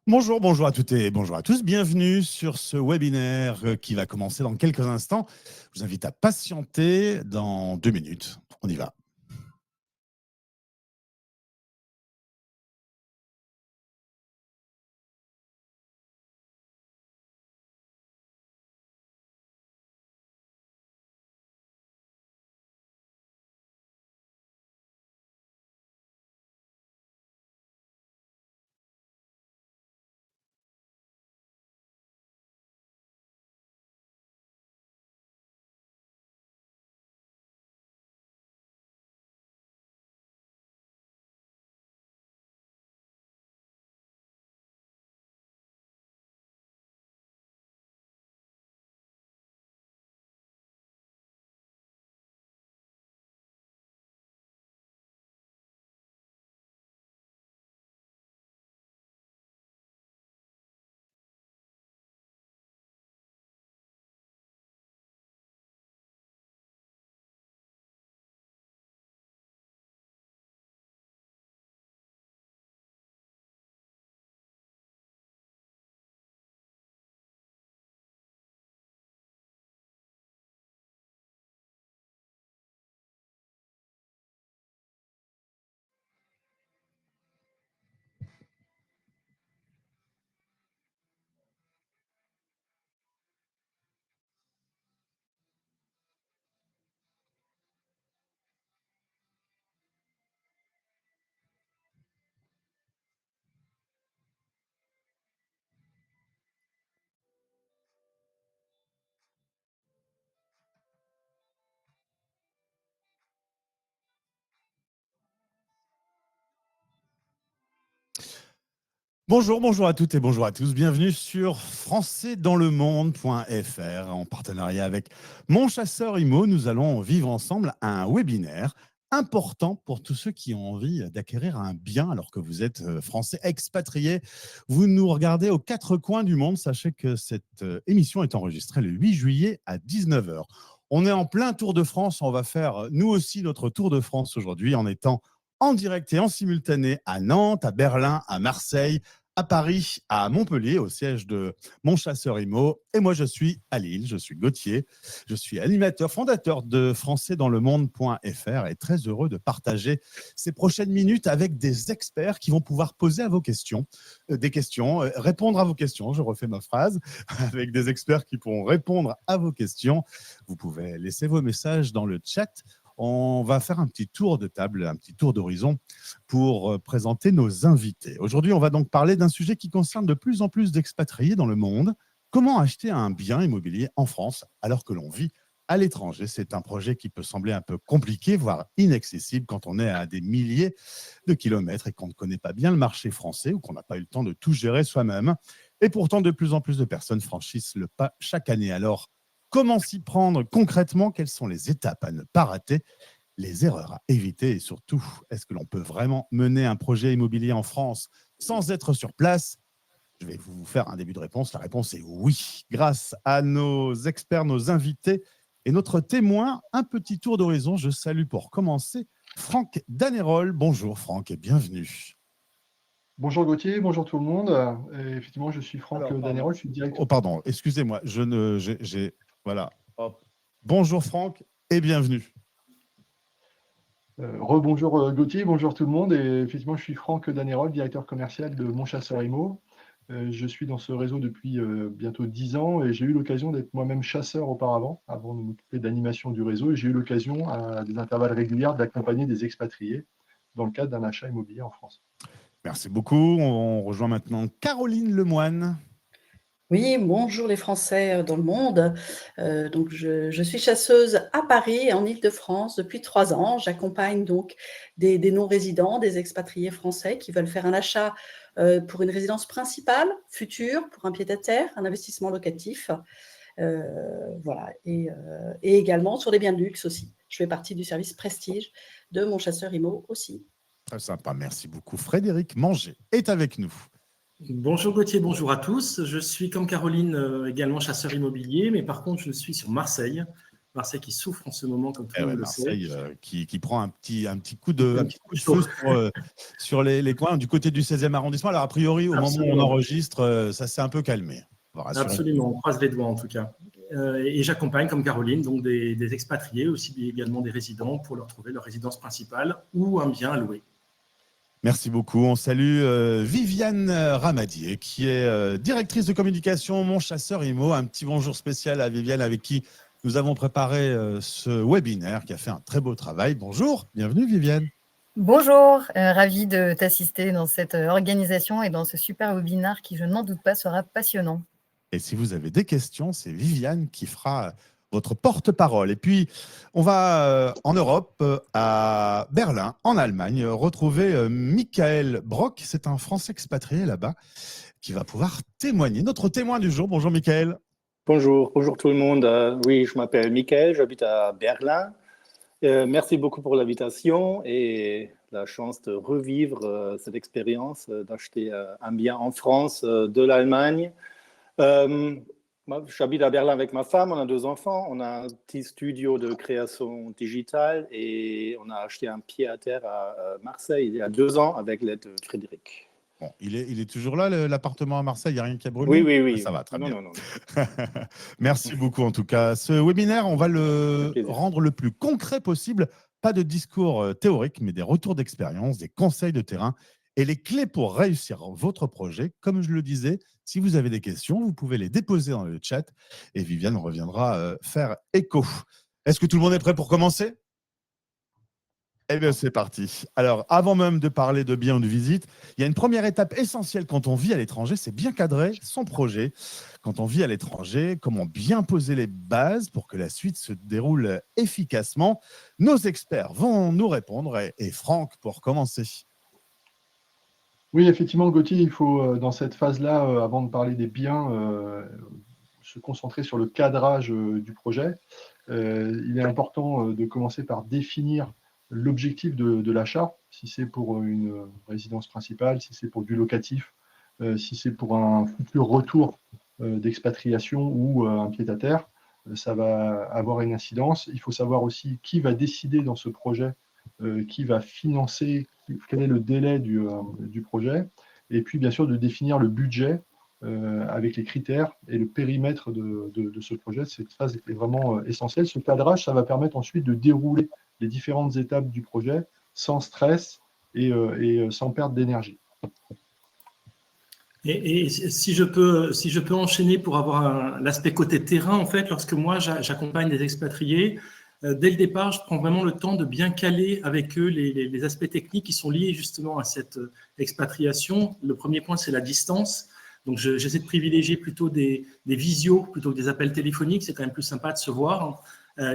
Bonjour, bonjour à toutes et bonjour à tous. Bienvenue sur ce webinaire qui va commencer dans quelques instants. Je vous invite à patienter dans 2 minutes. On y va. Bonjour, bonjour à toutes et bonjour à tous. Bienvenue sur françaisdanslemonde.fr en partenariat avec Mon Chasseur Immo. Nous allons vivre ensemble un webinaire important pour tous ceux qui ont envie d'acquérir un bien alors que vous êtes français expatriés. Vous nous regardez aux 4 coins du monde. Sachez que cette émission est enregistrée le 8 juillet à 19h. On est en plein Tour de France. On va faire nous aussi notre Tour de France aujourd'hui en étant en direct et en simultané à Nantes, à Berlin, à Marseille, à Paris, à Montpellier, au siège de Mon Chasseur Immo. Et moi, je suis à Lille, je suis Gauthier, je suis animateur, fondateur de françaisdanslemonde.fr et très heureux de partager ces prochaines minutes avec des experts qui vont pouvoir poser à vos questions, répondre à vos questions. Je refais ma phrase, avec des experts qui pourront répondre à vos questions. Vous pouvez laisser vos messages dans le chat. On va faire un petit tour de table, un petit tour d'horizon pour présenter nos invités. Aujourd'hui, on va donc parler d'un sujet qui concerne de plus en plus d'expatriés dans le monde. Comment acheter un bien immobilier en France alors que l'on vit à l'étranger? C'est un projet qui peut sembler un peu compliqué, voire inaccessible quand on est à des milliers de kilomètres et qu'on ne connaît pas bien le marché français ou qu'on n'a pas eu le temps de tout gérer soi-même. Et pourtant, de plus en plus de personnes franchissent le pas chaque année. Alors, comment s'y prendre concrètement? Quelles sont les étapes à ne pas rater? Les erreurs à éviter et surtout, est-ce que l'on peut vraiment mener un projet immobilier en France sans être sur place? Je vais vous faire un début de réponse. La réponse est oui. Grâce à nos experts, nos invités et notre témoin, un petit tour d'horizon. Je salue pour commencer Franck Danérol. Bonjour Franck et bienvenue. Bonjour Gauthier, bonjour tout le monde. Effectivement, je suis Franck Danérol, je suis directeur. Oh, pardon, excusez-moi. Voilà. Hop. Bonjour Franck et bienvenue. Rebonjour Gauthier, bonjour tout le monde. Et effectivement, je suis Franck Danérol, directeur commercial de Mon Chasseur Immo. Je suis dans ce réseau depuis bientôt 10 ans et j'ai eu l'occasion d'être moi-même chasseur auparavant, avant de m'occuper d'animation du réseau. Et j'ai eu l'occasion, à des intervalles réguliers, d'accompagner des expatriés dans le cadre d'un achat immobilier en France. Merci beaucoup. On rejoint maintenant Caroline Lemoine. Oui, bonjour les Français dans le monde. Donc je suis chasseuse à Paris, en Île-de-France, depuis 3 ans. J'accompagne donc des non-résidents, des expatriés français qui veulent faire un achat pour une résidence principale, future, pour un pied-à-terre, un investissement locatif. Voilà. Et également sur des biens de luxe aussi. Je fais partie du service Prestige de Mon Chasseur Immo aussi. Très sympa, merci beaucoup. Frédéric Manger est avec nous. Bonjour Gauthier, bonjour à tous. Je suis comme Caroline également chasseur immobilier, mais par contre je suis sur Marseille Marseille qui souffre en ce moment, comme tout Eh le ouais, monde le sait. Marseille qui prend un petit coup de feu sur les coins du côté du 16e arrondissement. Alors, a priori, au moment où on Absolument. enregistre, ça s'est un peu calmé. On va rassurer. Absolument, on croise les doigts en tout cas. Et j'accompagne, comme Caroline, donc des expatriés, aussi également des résidents, pour leur trouver leur résidence principale ou un bien à louer. Merci beaucoup. On salue Viviane Ramadier, qui est directrice de communication Mon Chasseur IMO. Un petit bonjour spécial à Viviane, avec qui nous avons préparé ce webinaire, qui a fait un très beau travail. Bonjour, bienvenue Viviane. Bonjour, ravi de t'assister dans cette organisation et dans ce super webinaire qui, je n'en doute pas, sera passionnant. Et si vous avez des questions, c'est Viviane qui fera votre porte-parole. Et puis, on va en Europe, à Berlin, en Allemagne, retrouver Michael Brock. C'est un Français expatrié là-bas qui va pouvoir témoigner. Notre témoin du jour. Bonjour Michael. Bonjour tout le monde. Oui, je m'appelle Michael, j'habite à Berlin. Merci beaucoup pour l'invitation et la chance de revivre cette expérience d'acheter un bien en France de l'Allemagne. J'habite à Berlin avec ma femme, on a 2 enfants, on a un petit studio de création digitale et on a acheté un pied-à-terre à Marseille il y a 2 ans avec l'aide de Frédéric. Bon, il est toujours là, l'appartement à Marseille, il n'y a rien qui a brûlé? Oui. Ça va, très bien. Non. Merci beaucoup en tout cas. Ce webinaire, on va le rendre le plus concret possible. Pas de discours théorique, mais des retours d'expérience, des conseils de terrain et les clés pour réussir votre projet. Comme je le disais, si vous avez des questions, vous pouvez les déposer dans le chat et Viviane reviendra faire écho. Est-ce que tout le monde est prêt pour commencer? Eh bien, c'est parti. Alors, avant même de parler de biens ou de visite, il y a une première étape essentielle quand on vit à l'étranger, c'est bien cadrer son projet. Quand on vit à l'étranger, comment bien poser les bases pour que la suite se déroule efficacement. Nos experts vont nous répondre. Et Franck, pour commencer. Oui, effectivement, Gauthier, il faut, dans cette phase-là, avant de parler des biens, se concentrer sur le cadrage du projet. Il est important de commencer par définir l'objectif de l'achat, si c'est pour une résidence principale, si c'est pour du locatif, si c'est pour un futur retour d'expatriation ou un pied-à-terre, ça va avoir une incidence. Il faut savoir aussi qui va décider dans ce projet, qui va financer, quel est le délai du projet, et puis bien sûr de définir le budget avec les critères et le périmètre de ce projet. Cette phase est vraiment essentielle. Ce cadrage, ça va permettre ensuite de dérouler les différentes étapes du projet sans stress et sans perte d'énergie. Et si je peux enchaîner pour avoir l'aspect côté terrain, en fait, lorsque moi j'accompagne des expatriés, dès le départ, je prends vraiment le temps de bien caler avec eux les aspects techniques qui sont liés justement à cette expatriation. Le premier point, c'est la distance. Donc, j'essaie de privilégier plutôt des visios plutôt que des appels téléphoniques. C'est quand même plus sympa de se voir.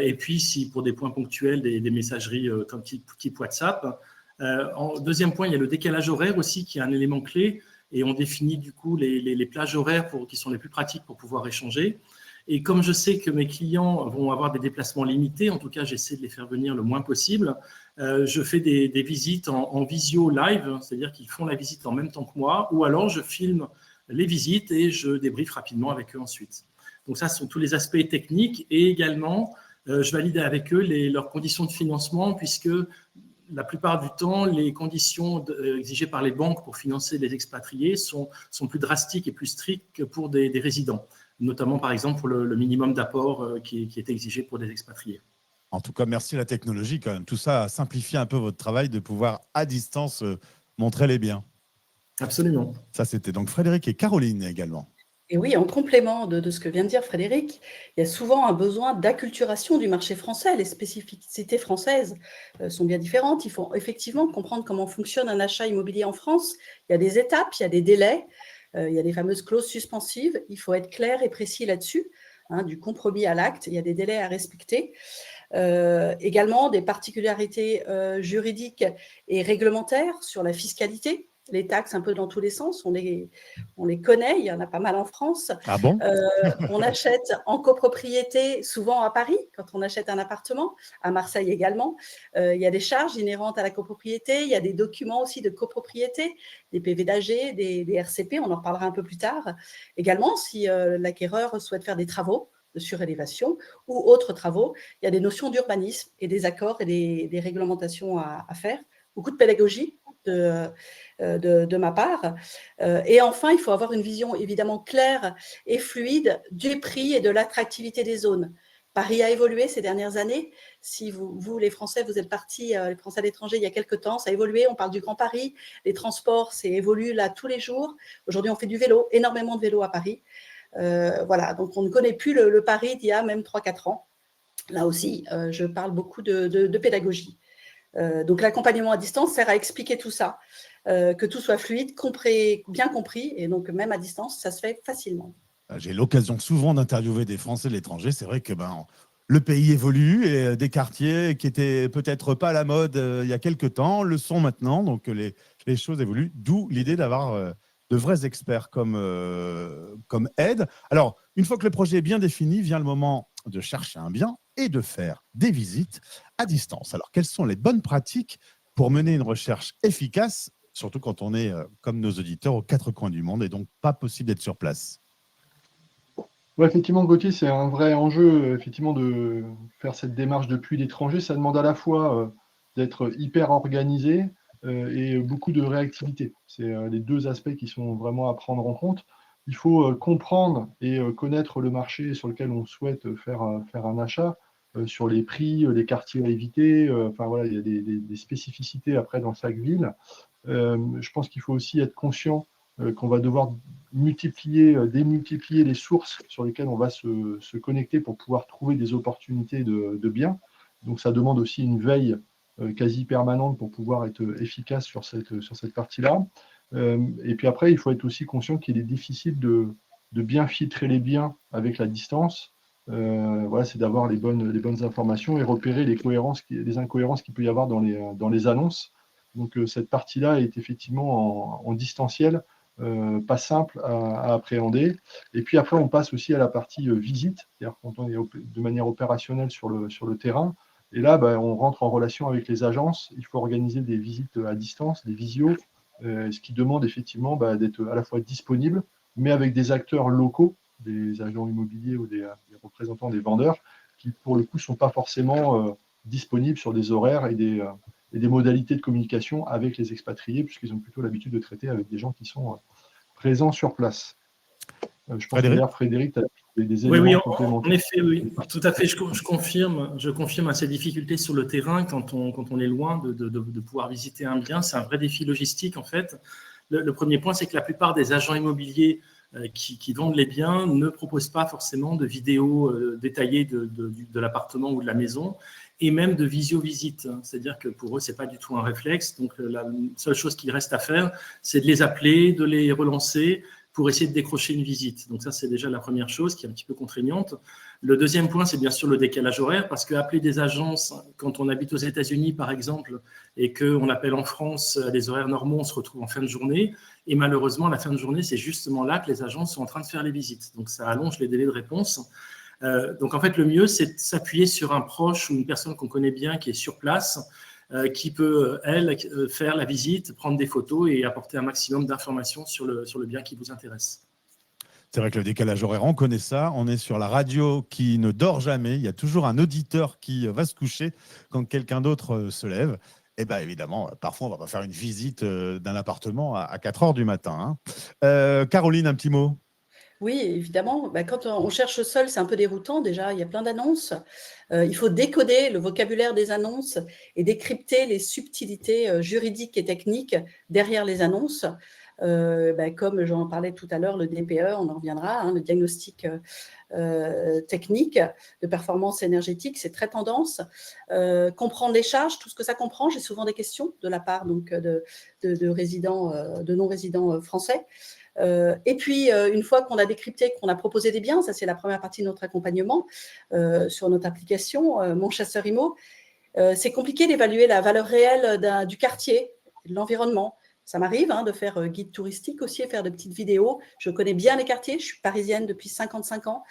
Et puis, si pour des points ponctuels, des messageries comme type WhatsApp. En deuxième point, il y a le décalage horaire aussi qui est un élément clé. Et on définit du coup les plages horaires qui sont les plus pratiques pour pouvoir échanger. Et comme je sais que mes clients vont avoir des déplacements limités, en tout cas, j'essaie de les faire venir le moins possible. Je fais des visites en visio live, c'est-à-dire qu'ils font la visite en même temps que moi, ou alors je filme les visites et je débriefe rapidement avec eux ensuite. Donc ça, ce sont tous les aspects techniques. Et également, je valide avec eux leurs conditions de financement, puisque la plupart du temps, les conditions exigées par les banques pour financer les expatriés sont plus drastiques et plus strictes que pour des résidents, notamment par exemple pour le minimum d'apport qui est exigé pour des expatriés. En tout cas, merci à la technologie quand même. Tout ça a simplifié un peu votre travail de pouvoir à distance montrer les biens. Absolument. Ça, c'était donc Frédéric et Caroline également. Et oui, en complément de ce que vient de dire Frédéric, il y a souvent un besoin d'acculturation du marché français. Les spécificités françaises sont bien différentes. Il faut effectivement comprendre comment fonctionne un achat immobilier en France. Il y a des étapes, il y a des délais, il y a des fameuses clauses suspensives. Il faut être clair et précis là-dessus, du compromis à l'acte. Il y a des délais à respecter. Également, des particularités juridiques et réglementaires sur la fiscalité. Les taxes un peu dans tous les sens, on les connaît, il y en a pas mal en France. Ah bon? On achète en copropriété, souvent à Paris, quand on achète un appartement, à Marseille également. Il y a des charges inhérentes à la copropriété, il y a des documents aussi de copropriété, des PV d'AG, des RCP, on en reparlera un peu plus tard. Également, si l'acquéreur souhaite faire des travaux, de surélévation ou autres travaux. Il y a des notions d'urbanisme et des accords et des réglementations à faire. Beaucoup de pédagogie de ma part. Et enfin, il faut avoir une vision évidemment claire et fluide du prix et de l'attractivité des zones. Paris a évolué ces dernières années. Si vous les Français, vous êtes partis, les Français à l'étranger, il y a quelques temps, ça a évolué. On parle du Grand Paris. Les transports, c'est évolue là tous les jours. Aujourd'hui, on fait du vélo, énormément de vélo à Paris. Voilà, donc on ne connaît plus le Paris d'il y a même 3-4 ans. Là aussi, je parle beaucoup de pédagogie. Donc l'accompagnement à distance sert à expliquer tout ça, que tout soit fluide, bien compris, et donc même à distance, ça se fait facilement. J'ai l'occasion souvent d'interviewer des Français de l'étranger. C'est vrai que le pays évolue et des quartiers qui étaient peut-être pas à la mode il y a quelques temps le sont maintenant. Donc les choses évoluent, d'où l'idée d'avoir de vrais experts comme aide. Alors, une fois que le projet est bien défini, vient le moment de chercher un bien et de faire des visites à distance. Alors, quelles sont les bonnes pratiques pour mener une recherche efficace, surtout quand on est, comme nos auditeurs, aux quatre coins du monde et donc pas possible d'être sur place? Ouais, effectivement, Gauthier, c'est un vrai enjeu, effectivement, de faire cette démarche depuis l'étranger. Ça demande à la fois d'être hyper organisé et beaucoup de réactivité. C'est les deux aspects qui sont vraiment à prendre en compte. Il faut comprendre et connaître le marché sur lequel on souhaite faire un achat, sur les prix, les quartiers à éviter. Enfin voilà, il y a des spécificités après dans chaque ville. Je pense qu'il faut aussi être conscient qu'on va devoir démultiplier les sources sur lesquelles on va se connecter pour pouvoir trouver des opportunités de biens. Donc ça demande aussi une veille quasi permanente pour pouvoir être efficace sur cette partie-là. Et puis après, il faut être aussi conscient qu'il est difficile de bien filtrer les biens avec la distance. Voilà, c'est d'avoir les bonnes informations et repérer les incohérences qu'il peut y avoir dans les annonces. Donc cette partie-là est effectivement en distanciel, pas simple à appréhender. Et puis après, on passe aussi à la partie visite, c'est-à-dire quand on est de manière opérationnelle sur le terrain. Et là, on rentre en relation avec les agences. Il faut organiser des visites à distance, des visios, ce qui demande effectivement d'être à la fois disponible, mais avec des acteurs locaux, des agents immobiliers ou des représentants des vendeurs, qui pour le coup ne sont pas forcément disponibles sur des horaires et des modalités de communication avec les expatriés, puisqu'ils ont plutôt l'habitude de traiter avec des gens qui sont présents sur place. Je pense que d'ailleurs, Frédéric, tu as des éléments complémentaires. En effet, oui, tout à fait. Je confirme ces difficultés sur le terrain quand on est loin de pouvoir visiter un bien. C'est un vrai défi logistique, en fait. Le premier point, c'est que la plupart des agents immobiliers qui vendent les biens ne proposent pas forcément de vidéos détaillées de l'appartement ou de la maison, et même de visio-visite. C'est-à-dire que pour eux, ce n'est pas du tout un réflexe. Donc, la seule chose qu'il reste à faire, c'est de les appeler, de les relancer pour essayer de décrocher une visite. Donc ça, c'est déjà la première chose qui est un petit peu contraignante. Le deuxième point, c'est bien sûr le décalage horaire, parce qu'appeler des agences, quand on habite aux États-Unis, par exemple, et qu'on appelle en France à des horaires normaux, on se retrouve en fin de journée. Et malheureusement, à la fin de journée, c'est justement là que les agences sont en train de faire les visites. Donc ça allonge les délais de réponse. Donc en fait, le mieux, c'est de s'appuyer sur un proche ou une personne qu'on connaît bien qui est sur place, qui peut, elle, faire la visite, prendre des photos et apporter un maximum d'informations sur le bien qui vous intéresse. C'est vrai que le décalage horaire, on connaît ça. On est sur la radio qui ne dort jamais. Il y a toujours un auditeur qui va se coucher quand quelqu'un d'autre se lève. Et bien évidemment, parfois, on ne va pas faire une visite d'un appartement à 4 heures du matin. Caroline, un petit mot? Oui, évidemment. Quand on cherche seul, c'est un peu déroutant. Déjà, il y a plein d'annonces. Il faut décoder le vocabulaire des annonces et décrypter les subtilités juridiques et techniques derrière les annonces. Comme j'en parlais tout à l'heure, le DPE, on en reviendra, le diagnostic technique de performance énergétique, c'est très tendance. Comprendre les charges, tout ce que ça comprend, j'ai souvent des questions de la part donc, de résidents, de non-résidents français. Et puis, une fois qu'on a décrypté, qu'on a proposé des biens, ça c'est la première partie de notre accompagnement sur notre application Mon Chasseur Immo, c'est compliqué d'évaluer la valeur réelle du quartier, de l'environnement. Ça m'arrive de faire guide touristique aussi, faire de petites vidéos. Je connais bien les quartiers, je suis parisienne depuis 55 ans,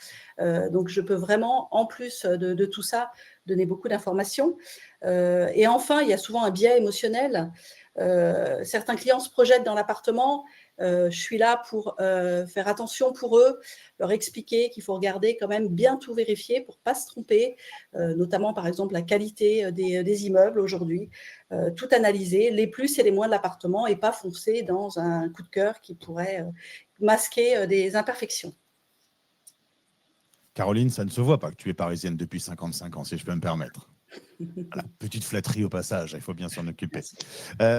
donc je peux vraiment, en plus de tout ça, donner beaucoup d'informations. Et enfin, il y a souvent un biais émotionnel. Certains clients se projettent dans l'appartement, Je suis là pour faire attention pour eux, leur expliquer qu'il faut regarder quand même bien tout vérifier pour ne pas se tromper, notamment par exemple la qualité des immeubles aujourd'hui, tout analyser, les plus et les moins de l'appartement et pas foncer dans un coup de cœur qui pourrait masquer des imperfections. Caroline, ça ne se voit pas que tu es parisienne depuis 55 ans, si je peux me permettre. Voilà, petite flatterie au passage, il faut bien s'en occuper.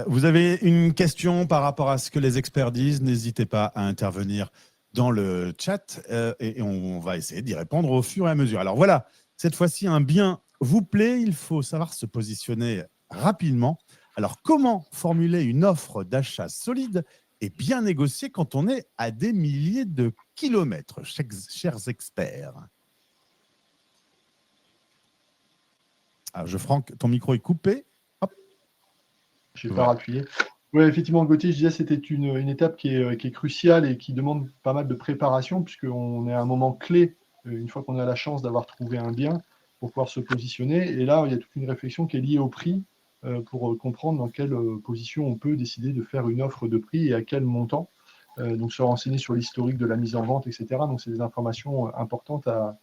Vous avez une question par rapport à ce que les experts disent, n'hésitez pas à intervenir dans le chat et on va essayer d'y répondre au fur et à mesure. Alors voilà, cette fois-ci, un bien vous plaît, il faut savoir se positionner rapidement. Alors, comment formuler une offre d'achat solide et bien négociée quand on est à des milliers de kilomètres, chers experts? Alors, Franck, ton micro est coupé. Je n'ai pas appuyé. Oui, effectivement, Gauthier, je disais c'était une étape qui est cruciale et qui demande pas mal de préparation, puisqu'on est à un moment clé, une fois qu'on a la chance d'avoir trouvé un bien, pour pouvoir se positionner. Et là, il y a toute une réflexion qui est liée au prix, pour comprendre dans quelle position on peut décider de faire une offre de prix et à quel montant. Donc, se renseigner sur l'historique de la mise en vente, etc. Donc, c'est des informations importantes à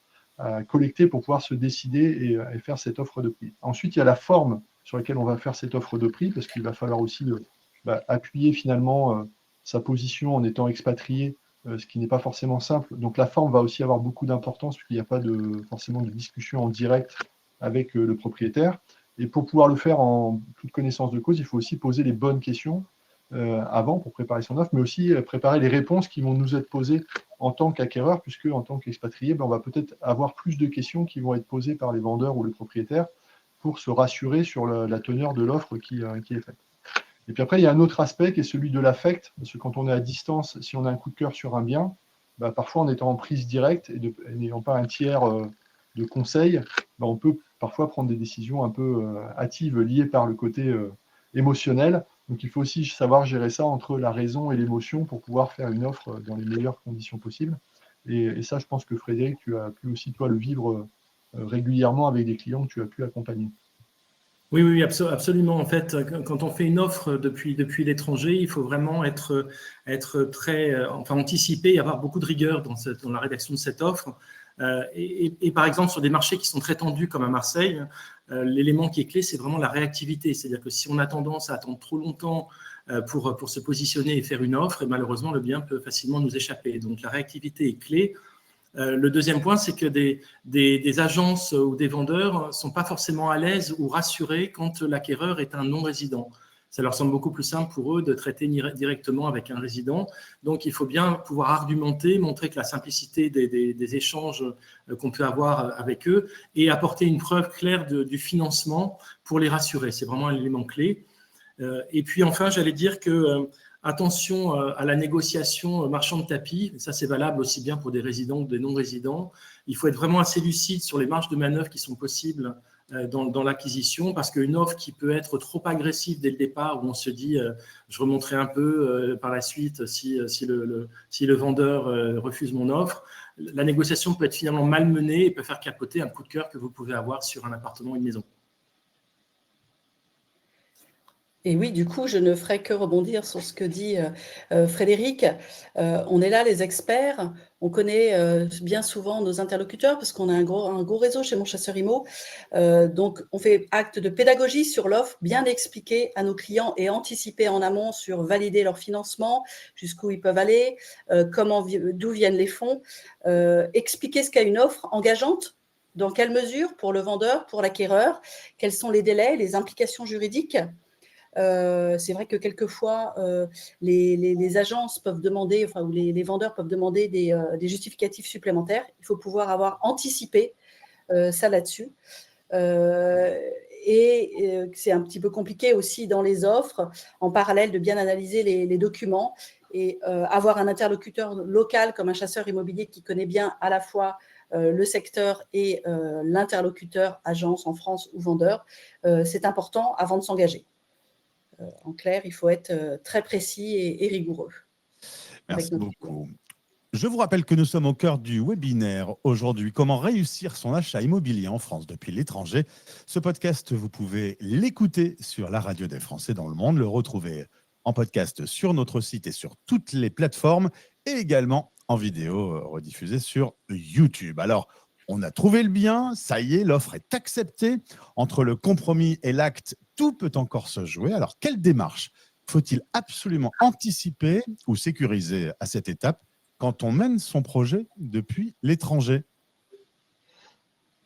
collecter pour pouvoir se décider et faire cette offre de prix. Ensuite, il y a la forme sur laquelle on va faire cette offre de prix, parce qu'il va falloir aussi appuyer finalement sa position en étant expatrié, ce qui n'est pas forcément simple. Donc la forme va aussi avoir beaucoup d'importance, puisqu'il n'y a pas forcément de discussion en direct avec le propriétaire. Et pour pouvoir le faire en toute connaissance de cause, il faut aussi poser les bonnes questions avant pour préparer son offre, mais aussi préparer les réponses qui vont nous être posées en tant qu'acquéreur, puisque en tant qu'expatrié, on va peut-être avoir plus de questions qui vont être posées par les vendeurs ou les propriétaires pour se rassurer sur la teneur de l'offre qui est faite. Et puis après, il y a un autre aspect qui est celui de l'affect, parce que quand on est à distance, si on a un coup de cœur sur un bien, parfois en étant en prise directe et n'ayant pas un tiers de conseil, on peut parfois prendre des décisions un peu hâtives liées par le côté émotionnel. Donc il faut aussi savoir gérer ça entre la raison et l'émotion pour pouvoir faire une offre dans les meilleures conditions possibles. Et ça, je pense que Frédéric, tu as pu aussi, toi, le vivre régulièrement avec des clients que tu as pu accompagner. Oui, absolument. En fait, quand on fait une offre depuis l'étranger, il faut vraiment être très, anticiper et avoir beaucoup de rigueur dans la rédaction de cette offre. Et par exemple, sur des marchés qui sont très tendus comme à Marseille, l'élément qui est clé, c'est vraiment la réactivité. C'est-à-dire que si on a tendance à attendre trop longtemps pour se positionner et faire une offre, et malheureusement, le bien peut facilement nous échapper. Donc, la réactivité est clé. Le deuxième point, c'est que des agences ou des vendeurs ne sont pas forcément à l'aise ou rassurés quand l'acquéreur est un non-résident. Ça leur semble beaucoup plus simple pour eux de traiter directement avec un résident. Donc, il faut bien pouvoir argumenter, montrer que la simplicité des échanges qu'on peut avoir avec eux et apporter une preuve claire du financement pour les rassurer. C'est vraiment un élément clé. Et puis, enfin, j'allais dire que attention à la négociation marchand de tapis. Ça, c'est valable aussi bien pour des résidents que des non-résidents. Il faut être vraiment assez lucide sur les marges de manœuvre qui sont possibles dans l'acquisition, parce qu'une offre qui peut être trop agressive dès le départ, où on se dit je remonterai un peu par la suite si le vendeur refuse mon offre, la négociation peut être finalement malmenée et peut faire capoter un coup de cœur que vous pouvez avoir sur un appartement ou une maison. Et oui, du coup, je ne ferai que rebondir sur ce que dit Frédéric. On est là, les experts. On connaît bien souvent nos interlocuteurs parce qu'on a un gros réseau chez Mon Chasseur Immo. Donc, on fait acte de pédagogie sur l'offre, bien expliquer à nos clients et anticiper en amont sur valider leur financement, jusqu'où ils peuvent aller, d'où viennent les fonds, expliquer ce qu'est une offre engageante, dans quelle mesure pour le vendeur, pour l'acquéreur, quels sont les délais, les implications juridiques. C'est vrai que quelquefois, les agences peuvent demander, ou les vendeurs peuvent demander des justificatifs supplémentaires. Il faut pouvoir avoir anticipé ça là-dessus. C'est un petit peu compliqué aussi dans les offres, en parallèle de bien analyser les documents et avoir un interlocuteur local comme un chasseur immobilier qui connaît bien à la fois le secteur et l'interlocuteur agence en France ou vendeur. C'est important avant de s'engager. En clair, il faut être très précis et rigoureux. Merci beaucoup. Je vous rappelle que nous sommes au cœur du webinaire aujourd'hui. Comment réussir son achat immobilier en France depuis l'étranger. Ce podcast, vous pouvez l'écouter sur la radio des Français dans le monde, le retrouver en podcast sur notre site et sur toutes les plateformes et également en vidéo rediffusée sur YouTube. Alors, on a trouvé le bien, ça y est, l'offre est acceptée. Entre le compromis et l'acte, tout peut encore se jouer. Alors, quelle démarche faut-il absolument anticiper ou sécuriser à cette étape quand on mène son projet depuis l'étranger?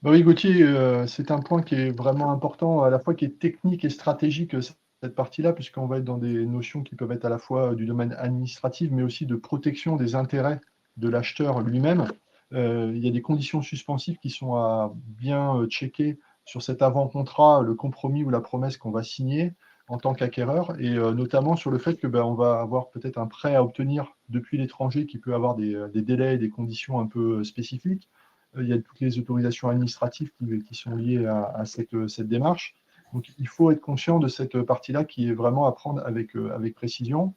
Bah oui, Gauthier, c'est un point qui est vraiment important, à la fois qui est technique et stratégique, cette partie-là, puisqu'on va être dans des notions qui peuvent être à la fois du domaine administratif, mais aussi de protection des intérêts de l'acheteur lui-même. Il y a des conditions suspensives qui sont à bien checker sur cet avant-contrat, le compromis ou la promesse qu'on va signer en tant qu'acquéreur, et notamment sur le fait que on va avoir peut-être un prêt à obtenir depuis l'étranger qui peut avoir des délais et des conditions un peu spécifiques. Il y a toutes les autorisations administratives qui sont liées à cette démarche. Donc, il faut être conscient de cette partie-là qui est vraiment à prendre avec précision.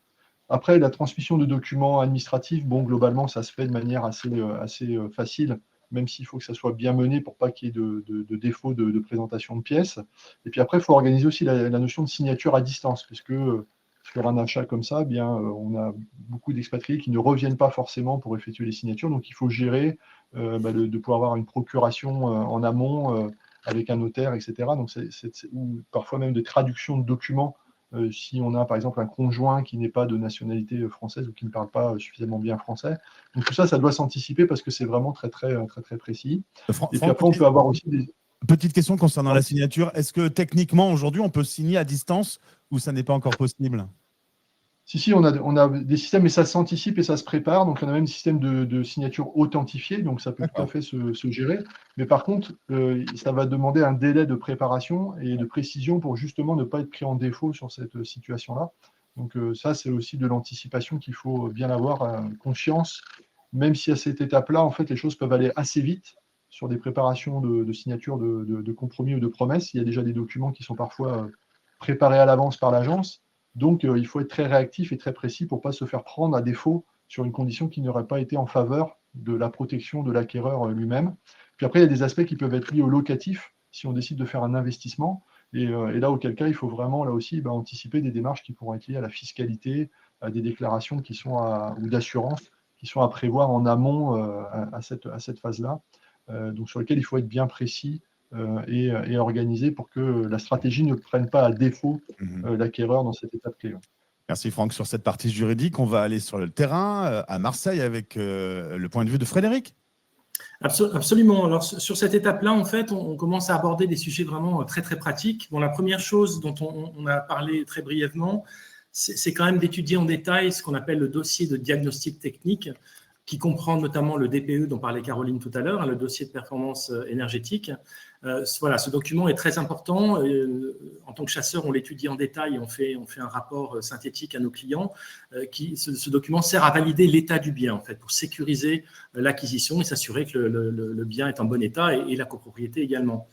Après, la transmission de documents administratifs, bon, globalement, ça se fait de manière assez facile, même s'il faut que ça soit bien mené pour pas qu'il y ait de défaut de présentation de pièces. Et puis après, il faut organiser aussi la notion de signature à distance, puisque sur un achat comme ça, on a beaucoup d'expatriés qui ne reviennent pas forcément pour effectuer les signatures. Donc, il faut gérer de pouvoir avoir une procuration en amont avec un notaire, etc. Donc, ou parfois même des traductions de documents si on a par exemple un conjoint qui n'est pas de nationalité française ou qui ne parle pas suffisamment bien français. Donc tout ça, ça doit s'anticiper parce que c'est vraiment très précis. Et puis après, on peut avoir aussi des... Petite question concernant la signature. Est-ce que techniquement, aujourd'hui, on peut signer à distance ou ça n'est pas encore possible? Si, on a des systèmes, mais ça s'anticipe et ça se prépare. Donc, on a même des systèmes de signature authentifiée, donc ça peut tout à fait se gérer. Mais par contre, ça va demander un délai de préparation et de précision pour justement ne pas être pris en défaut sur cette situation-là. Donc, ça, c'est aussi de l'anticipation qu'il faut bien avoir conscience. Même si à cette étape-là, en fait, les choses peuvent aller assez vite sur des préparations de signature de compromis ou de promesses. Il y a déjà des documents qui sont parfois préparés à l'avance par l'agence. Donc, il faut être très réactif et très précis pour ne pas se faire prendre à défaut sur une condition qui n'aurait pas été en faveur de la protection de l'acquéreur lui-même. Puis après, il y a des aspects qui peuvent être liés au locatif si on décide de faire un investissement. Et là, auquel cas, il faut vraiment, là aussi, anticiper des démarches qui pourront être liées à la fiscalité, à des déclarations qui sont ou d'assurance qui sont à prévoir en amont à cette phase-là. Donc, sur lesquelles il faut être bien précis et organisé pour que la stratégie ne prenne pas à défaut l'acquéreur dans cette étape clé. Merci Franck. Sur cette partie juridique, on va aller sur le terrain à Marseille avec le point de vue de Frédéric. Absolument. Alors, sur cette étape-là, en fait, on commence à aborder des sujets vraiment très pratiques. Bon, la première chose dont on a parlé très brièvement, c'est quand même d'étudier en détail ce qu'on appelle le dossier de diagnostic technique, qui comprend notamment le DPE dont parlait Caroline tout à l'heure, le dossier de performance énergétique. Voilà, ce document est très important. En tant que chasseur, on l'étudie en détail, on fait un rapport synthétique à nos clients. Ce document sert à valider l'état du bien, en fait, pour sécuriser l'acquisition et s'assurer que le bien est en bon état et la copropriété également.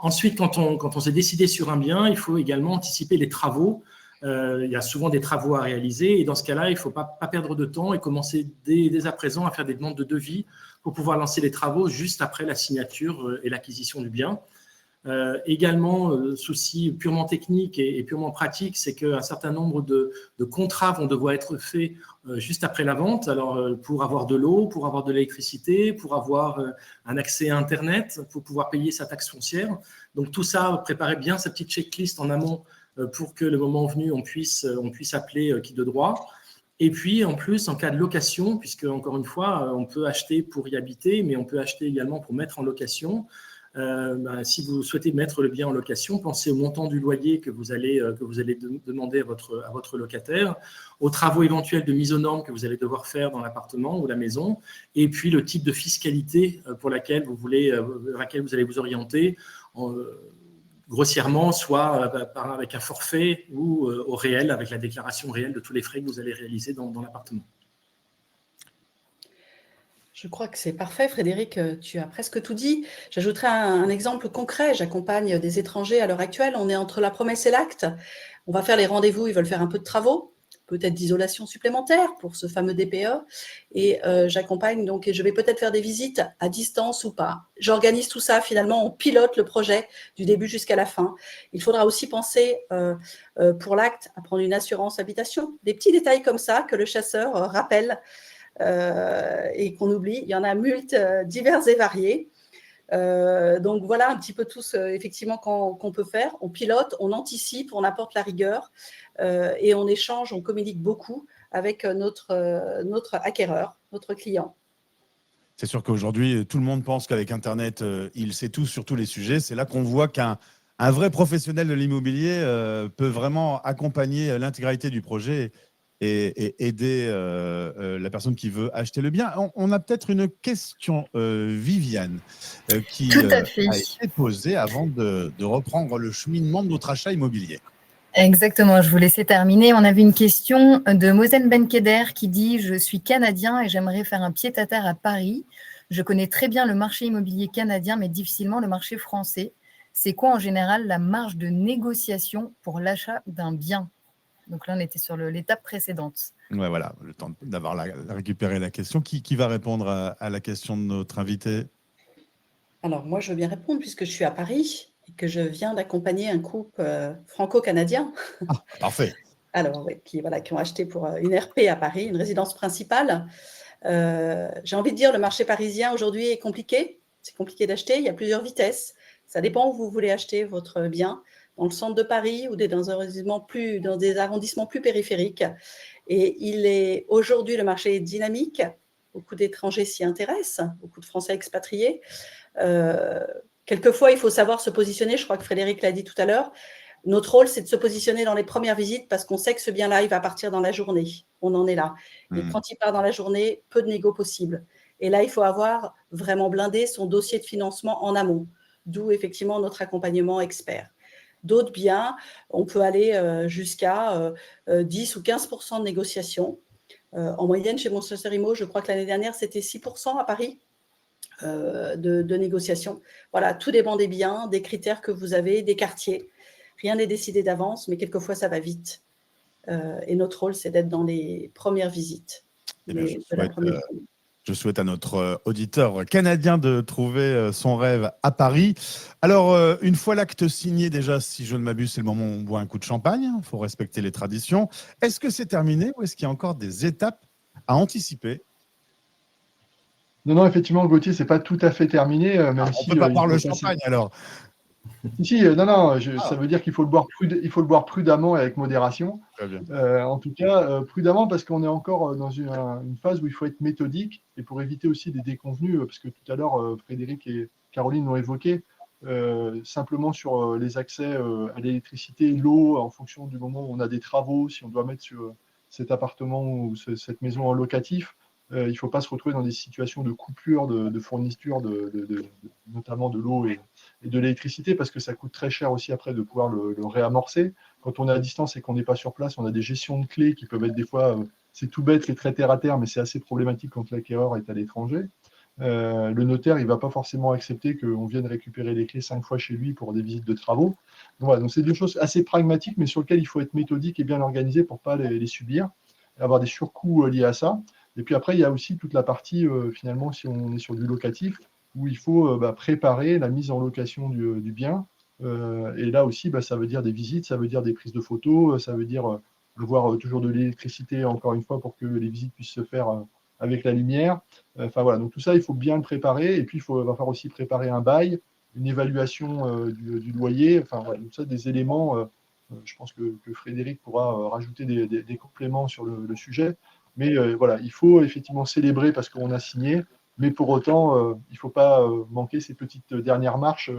Ensuite, quand on s'est décidé sur un bien, il faut également anticiper les travaux. Il y a souvent des travaux à réaliser et dans ce cas-là, il ne faut pas perdre de temps et commencer dès à présent à faire des demandes de devis pour pouvoir lancer les travaux juste après la signature et l'acquisition du bien. Également, souci purement technique et purement pratique, c'est qu'un certain nombre de contrats vont devoir être faits juste après la vente. Alors, pour avoir de l'eau, pour avoir de l'électricité, pour avoir un accès à Internet, pour pouvoir payer sa taxe foncière. Donc, tout ça, préparer bien sa petite checklist en amont pour que le moment venu, on puisse appeler qui de droit. Et puis, en plus, en cas de location, puisque, encore une fois, on peut acheter pour y habiter, mais on peut acheter également pour mettre en location. Si vous souhaitez mettre le bien en location, pensez au montant du loyer que vous allez demander à votre locataire, aux travaux éventuels de mise aux normes que vous allez devoir faire dans l'appartement ou la maison, et puis le type de fiscalité pour laquelle vous allez vous orienter, grossièrement, soit avec un forfait ou au réel, avec la déclaration réelle de tous les frais que vous allez réaliser dans l'appartement. Je crois que c'est parfait, Frédéric, tu as presque tout dit. J'ajouterai un exemple concret. J'accompagne des étrangers à l'heure actuelle. On est entre la promesse et l'acte. On va faire les rendez-vous, ils veulent faire un peu de travaux. peut-être d'isolation supplémentaire pour ce fameux DPE. Et j'accompagne donc, et je vais peut-être faire des visites à distance ou pas. J'organise tout ça, finalement, on pilote le projet du début jusqu'à la fin. Il faudra aussi penser pour l'acte à prendre une assurance habitation. Des petits détails comme ça que le chasseur rappelle et qu'on oublie. Il y en a divers et variés. Donc voilà un petit peu tout ce effectivement qu'on peut faire. On pilote, on anticipe, on apporte la rigueur et on échange, on communique beaucoup avec notre acquéreur, notre client. C'est sûr qu'aujourd'hui, tout le monde pense qu'avec Internet, il sait tout sur tous les sujets. C'est là qu'on voit qu'un vrai professionnel de l'immobilier peut vraiment accompagner l'intégralité du projet et aider la personne qui veut acheter le bien. On a peut-être une question, Viviane, qui Tout à fait. a été posée avant de reprendre le cheminement de notre achat immobilier. Exactement, je vous laissais terminer. On avait une question de Mosen Benkeder qui dit « Je suis canadien et j'aimerais faire un pied-à-terre à Paris. Je connais très bien le marché immobilier canadien, mais difficilement le marché français. C'est quoi en général la marge de négociation pour l'achat d'un bien ?» Donc là, on était sur l'étape précédente. Ouais, voilà, le temps d'avoir récupéré la question. Qui va répondre à la question de notre invité? Alors moi, je veux bien répondre puisque je suis à Paris et que je viens d'accompagner un couple franco-canadien. Ah, parfait. Alors, oui, qui ont acheté pour une RP à Paris, une résidence principale. J'ai envie de dire, le marché parisien aujourd'hui est compliqué. C'est compliqué d'acheter. Il y a plusieurs vitesses. Ça dépend où vous voulez acheter votre bien, dans le centre de Paris ou dans des arrondissements plus périphériques. Et aujourd'hui, le marché est dynamique. Beaucoup d'étrangers s'y intéressent, beaucoup de Français expatriés. Quelquefois, il faut savoir se positionner. Je crois que Frédéric l'a dit tout à l'heure. Notre rôle, c'est de se positionner dans les premières visites parce qu'on sait que ce bien-là, il va partir dans la journée. On en est là. Et quand il part dans la journée, peu de négo possible. Et là, il faut avoir vraiment blindé son dossier de financement en amont, d'où effectivement notre accompagnement expert. D'autres biens, on peut aller jusqu'à 10 ou 15% de négociation. En moyenne, chez Mon Chasseur Immo, je crois que l'année dernière, c'était 6% à Paris de négociation. Voilà, tout dépend des biens, des critères que vous avez, des quartiers. Rien n'est décidé d'avance, mais quelquefois, ça va vite. Et notre rôle, c'est d'être dans les premières visites. Je souhaite à notre auditeur canadien de trouver son rêve à Paris. Alors, une fois l'acte signé, déjà, si je ne m'abuse, c'est le moment où on boit un coup de champagne. Il faut respecter les traditions. Est-ce que c'est terminé ou est-ce qu'il y a encore des étapes à anticiper? Non, effectivement, Gauthier, c'est pas tout à fait terminé. Même on si, ne peut pas il boire faut le passer- champagne, alors. Ça veut dire qu'il faut le boire prudemment et avec modération. Très bien. En tout cas, prudemment parce qu'on est encore dans une phase où il faut être méthodique et pour éviter aussi des déconvenus, parce que tout à l'heure, Frédéric et Caroline l'ont évoqué, simplement sur les accès à l'électricité, l'eau, en fonction du moment où on a des travaux, si on doit mettre sur cet appartement ou cette maison en locatif, il ne faut pas se retrouver dans des situations de coupure de fourniture, notamment de l'eau et de l'électricité, parce que ça coûte très cher aussi après de pouvoir le réamorcer. Quand on est à distance et qu'on n'est pas sur place, on a des gestions de clés qui peuvent être des fois, c'est tout bête, c'est très terre à terre, mais c'est assez problématique quand l'acquéreur est à l'étranger. Le notaire, il ne va pas forcément accepter qu'on vienne récupérer les clés 5 fois chez lui pour des visites de travaux. Donc, voilà, donc c'est des choses assez pragmatiques, mais sur lesquelles il faut être méthodique et bien organisé pour ne pas les subir, et avoir des surcoûts liés à ça. Et puis après, il y a aussi toute la partie, finalement, si on est sur du locatif, où il faut préparer la mise en location du bien. Et là aussi, ça veut dire des visites, ça veut dire des prises de photos, ça veut dire avoir toujours de l'électricité, encore une fois, pour que les visites puissent se faire avec la lumière. Enfin voilà, donc tout ça, il faut bien le préparer. Et puis, va falloir aussi préparer un bail, une évaluation du loyer. Enfin voilà, donc ça, des éléments, je pense que Frédéric pourra rajouter des compléments sur le sujet. Mais voilà, il faut effectivement célébrer parce qu'on a signé, mais pour autant, il ne faut pas manquer ces petites dernières marches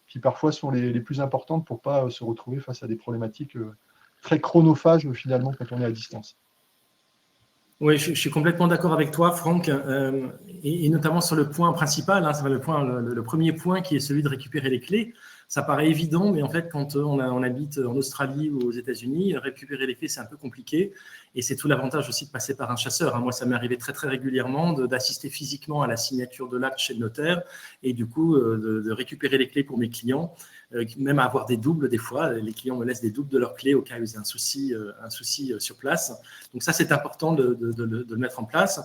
qui parfois sont les plus importantes pour ne pas se retrouver face à des problématiques très chronophages finalement quand on est à distance. Oui, je suis complètement d'accord avec toi, Franck, et notamment sur le point principal, le premier point qui est celui de récupérer les clés. Ça paraît évident, mais en fait, quand on habite en Australie ou aux États-Unis, récupérer les clés, c'est un peu compliqué. Et c'est tout l'avantage aussi de passer par un chasseur. Moi, ça m'est arrivé très, très régulièrement d'assister physiquement à la signature de l'acte chez le notaire et du coup, de récupérer les clés pour mes clients, même avoir des doubles des fois. Les clients me laissent des doubles de leurs clés au cas où ils aient un souci sur place. Donc ça, c'est important de le mettre en place.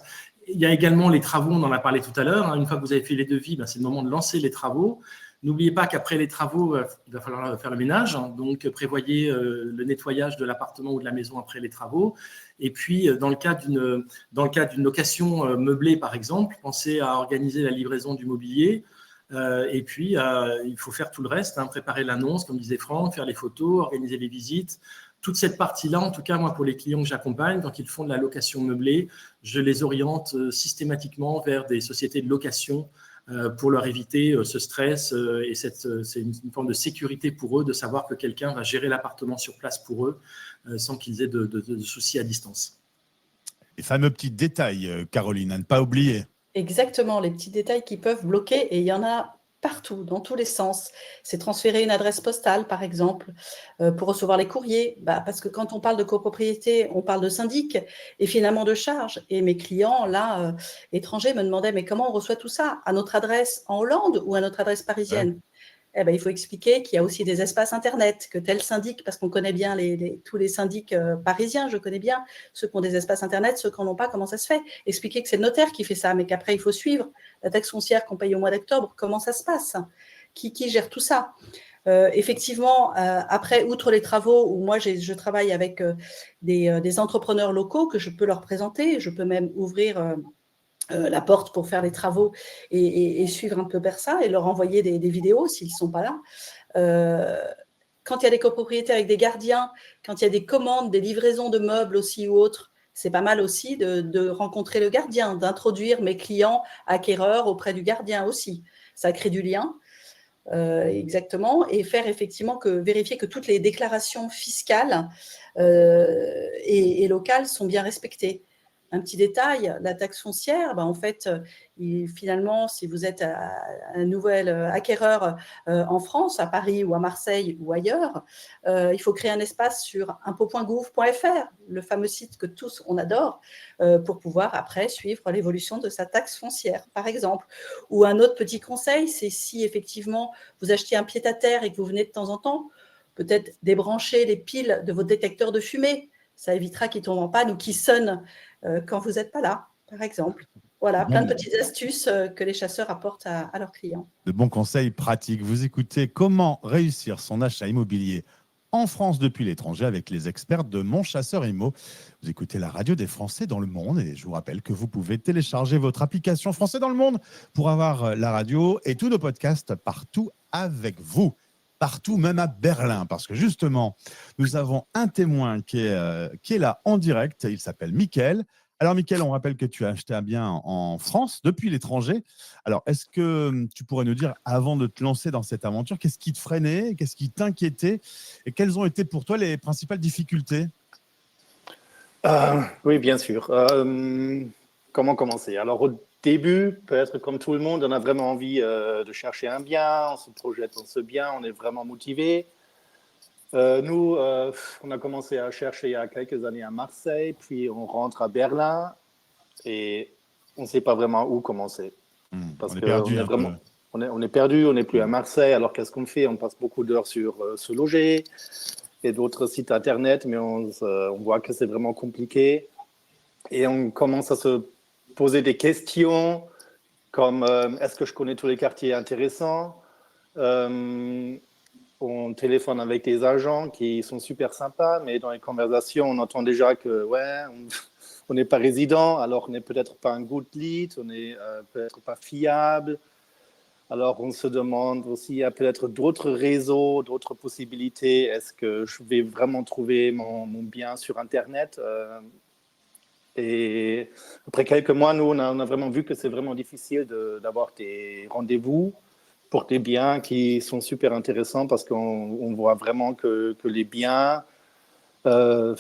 Il y a également les travaux, on en a parlé tout à l'heure. Une fois que vous avez fait les devis, c'est le moment de lancer les travaux. N'oubliez pas qu'après les travaux, il va falloir faire le ménage. Donc, prévoyez le nettoyage de l'appartement ou de la maison après les travaux. Et puis, dans le cas d'une location meublée, par exemple, pensez à organiser la livraison du mobilier. Et puis, il faut faire tout le reste, préparer l'annonce, comme disait Franck, faire les photos, organiser les visites. Toute cette partie-là, en tout cas, moi, pour les clients que j'accompagne, quand ils font de la location meublée, je les oriente systématiquement vers des sociétés de location pour leur éviter ce stress et c'est une forme de sécurité pour eux de savoir que quelqu'un va gérer l'appartement sur place pour eux sans qu'ils aient de soucis à distance. Les fameux petits détails, Caroline, à ne pas oublier. Exactement, les petits détails qui peuvent bloquer, et il y en a partout, dans tous les sens. C'est transférer une adresse postale, par exemple, pour recevoir les courriers. Parce que quand on parle de copropriété, on parle de syndic et finalement de charges. Et mes clients, là, étrangers, me demandaient, mais comment on reçoit tout ça? À notre adresse en Hollande ou à notre adresse parisienne? Eh ben, il faut expliquer qu'il y a aussi des espaces Internet, que tel syndic, parce qu'on connaît bien tous les syndics parisiens, je connais bien ceux qui ont des espaces Internet, ceux qui n'en ont pas, comment ça se fait? Expliquer que c'est le notaire qui fait ça, mais qu'après, il faut suivre la taxe foncière qu'on paye au mois d'octobre, comment ça se passe? Qui gère tout ça? Effectivement, après, outre les travaux, où moi, je travaille avec des entrepreneurs locaux que je peux leur présenter, je peux même ouvrir la porte pour faire les travaux et suivre un peu vers ça et leur envoyer des vidéos s'ils ne sont pas là. Quand il y a des copropriétés avec des gardiens, quand il y a des commandes, des livraisons de meubles aussi ou autres, c'est pas mal aussi de rencontrer le gardien, d'introduire mes clients acquéreurs auprès du gardien aussi. Ça crée du lien, exactement, et faire effectivement vérifier que toutes les déclarations fiscales et locales sont bien respectées. Un petit détail, la taxe foncière, en fait, finalement, si vous êtes un nouvel acquéreur en France, à Paris ou à Marseille ou ailleurs, il faut créer un espace sur impôt.gouv.fr, le fameux site que tous on adore, pour pouvoir après suivre l'évolution de sa taxe foncière, par exemple. Ou un autre petit conseil, c'est si effectivement vous achetez un pied-à-terre et que vous venez de temps en temps, peut-être débrancher les piles de votre détecteur de fumée. Ça évitera qu'ils tombent en panne ou qu'ils sonnent quand vous n'êtes pas là, par exemple. Voilà, plein de petites astuces que les chasseurs apportent à leurs clients. De bons conseils pratiques. Vous écoutez Comment réussir son achat immobilier en France depuis l'étranger avec les experts de Mon Chasseur Immo. Vous écoutez la radio des Français dans le monde et je vous rappelle que vous pouvez télécharger votre application Français dans le monde pour avoir la radio et tous nos podcasts partout avec vous. Partout, même à Berlin, parce que justement, nous avons un témoin qui est là en direct. Il s'appelle Mickaël. Alors, Mickaël, on rappelle que tu as acheté un bien en France depuis l'étranger. Alors, est-ce que tu pourrais nous dire, avant de te lancer dans cette aventure, qu'est-ce qui te freinait, qu'est-ce qui t'inquiétait et quelles ont été pour toi les principales difficultés? Oui, bien sûr. Comment commencer? Alors, au début, peut-être comme tout le monde, on a vraiment envie de chercher un bien, on se projette dans ce bien, on est vraiment motivé. Nous, on a commencé à chercher il y a quelques années à Marseille, puis on rentre à Berlin et on ne sait pas vraiment où commencer. Parce on est perdu un peu. On est perdu, on n'est plus à Marseille, alors qu'est-ce qu'on fait? On passe beaucoup d'heures sur se loger et d'autres sites internet, mais on voit que c'est vraiment compliqué. Et on commence à se poser des questions comme est-ce que je connais tous les quartiers intéressants? On téléphone avec des agents qui sont super sympas, mais dans les conversations, on entend déjà que on n'est pas résident, alors on n'est peut-être pas un good lead, on n'est peut-être pas fiable. Alors on se demande aussi, il y a peut-être d'autres réseaux, d'autres possibilités. Est-ce que je vais vraiment trouver mon bien sur Internet? Et après quelques mois, nous, on a vraiment vu que c'est vraiment difficile d'avoir des rendez-vous pour des biens qui sont super intéressants parce qu'on voit vraiment que les biens, de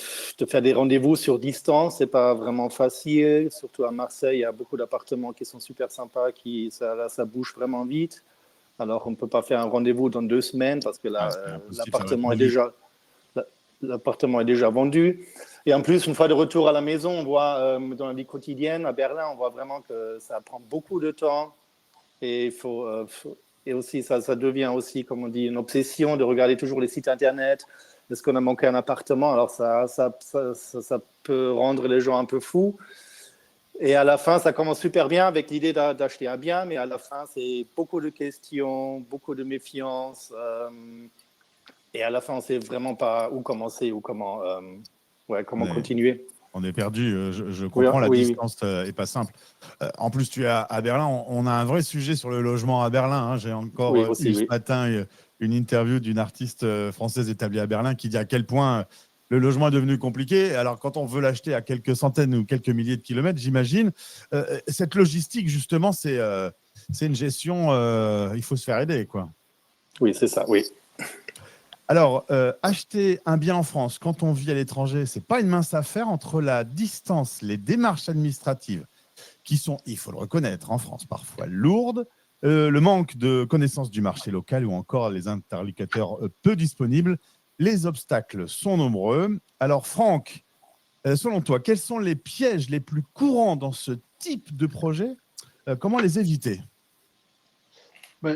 faire des rendez-vous sur distance, c'est pas vraiment facile. Surtout à Marseille, il y a beaucoup d'appartements qui sont super sympas, ça bouge vraiment vite. Alors, on ne peut pas faire un rendez-vous dans 2 semaines parce que là, c'est impossible, ça va l'appartement trop est vite. l'appartement est déjà vendu. Et en plus, une fois de retour à la maison, on voit dans la vie quotidienne à Berlin, on voit vraiment que ça prend beaucoup de temps. Et et aussi, ça devient aussi, comme on dit, une obsession de regarder toujours les sites internet. Est-ce qu'on a manqué un appartement? Alors, ça peut rendre les gens un peu fous. Et à la fin, ça commence super bien avec l'idée d'acheter un bien, mais à la fin, c'est beaucoup de questions, beaucoup de méfiance. Et à la fin, on ne sait vraiment pas où commencer ou comment continuer. On est perdu, je comprends, la Oui. distance n'est pas simple. En plus, tu es à Berlin, on a un vrai sujet sur le logement à Berlin. Hein. J'ai encore Oui, aussi, eu ce matin une interview d'une artiste française établie à Berlin qui dit à quel point le logement est devenu compliqué. Alors, quand on veut l'acheter à quelques centaines ou quelques milliers de kilomètres, j'imagine, cette logistique, justement, c'est une gestion, il faut se faire aider, quoi. Oui, c'est ça, oui. Alors, acheter un bien en France quand on vit à l'étranger, ce n'est pas une mince affaire entre la distance, les démarches administratives qui sont, il faut le reconnaître, en France parfois lourdes, le manque de connaissance du marché local ou encore les interlocuteurs peu disponibles. Les obstacles sont nombreux. Alors, Franck, selon toi, quels sont les pièges les plus courants dans ce type de projet? Comment les éviter?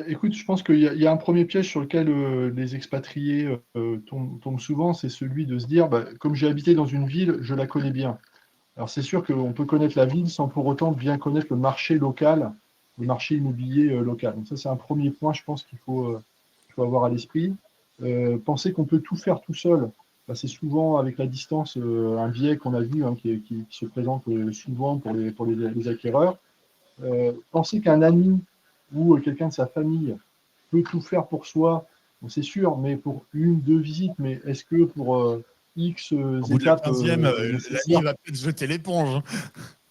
Écoute, je pense qu'il y a un premier piège sur lequel les expatriés tombent souvent, c'est celui de se dire, comme j'ai habité dans une ville, je la connais bien. Alors c'est sûr qu'on peut connaître la ville sans pour autant bien connaître le marché local, le marché immobilier local. Donc ça, c'est un premier point, je pense qu'il faut avoir à l'esprit. Penser qu'on peut tout faire tout seul, c'est souvent avec la distance un biais qu'on a vu qui se présente souvent pour les acquéreurs. Penser qu'un ami ou quelqu'un de sa famille peut tout faire pour soi, bon, c'est sûr, mais pour 1, 2 visites, mais est-ce que pour X Au bout de la étapes 15e, l'ami nécessaires, va peut-être jeter l'éponge.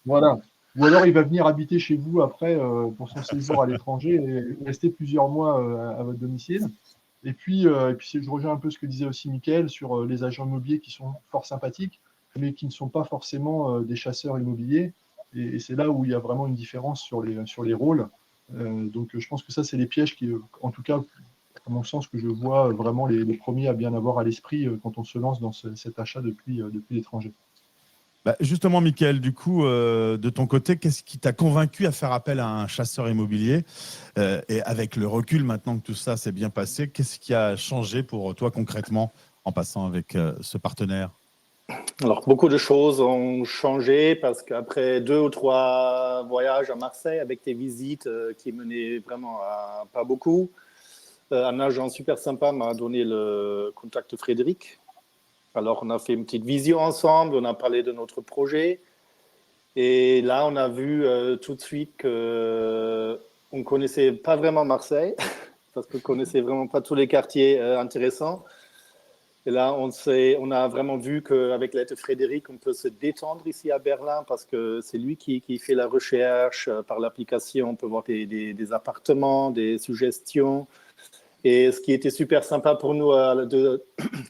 voilà. Ou alors il va venir habiter chez vous après pour son séjour à l'étranger et rester plusieurs mois à votre domicile. Et puis je rejoins un peu ce que disait aussi Mickaël sur les agents immobiliers qui sont fort sympathiques, mais qui ne sont pas forcément des chasseurs immobiliers. Et c'est là où il y a vraiment une différence sur les rôles. Donc je pense que ça, c'est les pièges qui, en tout cas, à mon sens, que je vois vraiment les premiers à bien avoir à l'esprit quand on se lance dans cet achat depuis l'étranger. Justement, Mickaël, du coup, de ton côté, qu'est-ce qui t'a convaincu à faire appel à un chasseur immobilier? Et avec le recul, maintenant que tout ça s'est bien passé, qu'est-ce qui a changé pour toi concrètement en passant avec ce partenaire? Alors, beaucoup de choses ont changé parce qu'après 2 ou 3 voyages à Marseille avec des visites qui menaient vraiment à pas beaucoup, un agent super sympa m'a donné le contact de Frédéric. Alors, on a fait une petite visio ensemble, on a parlé de notre projet. Et là, on a vu tout de suite qu'on ne connaissait pas vraiment Marseille, parce qu'on ne connaissait vraiment pas tous les quartiers intéressants. Et là, on a vraiment vu qu'avec l'aide de Frédéric, on peut se détendre ici à Berlin, parce que c'est lui qui fait la recherche par l'application. On peut voir des appartements, des suggestions. Et ce qui était super sympa pour nous,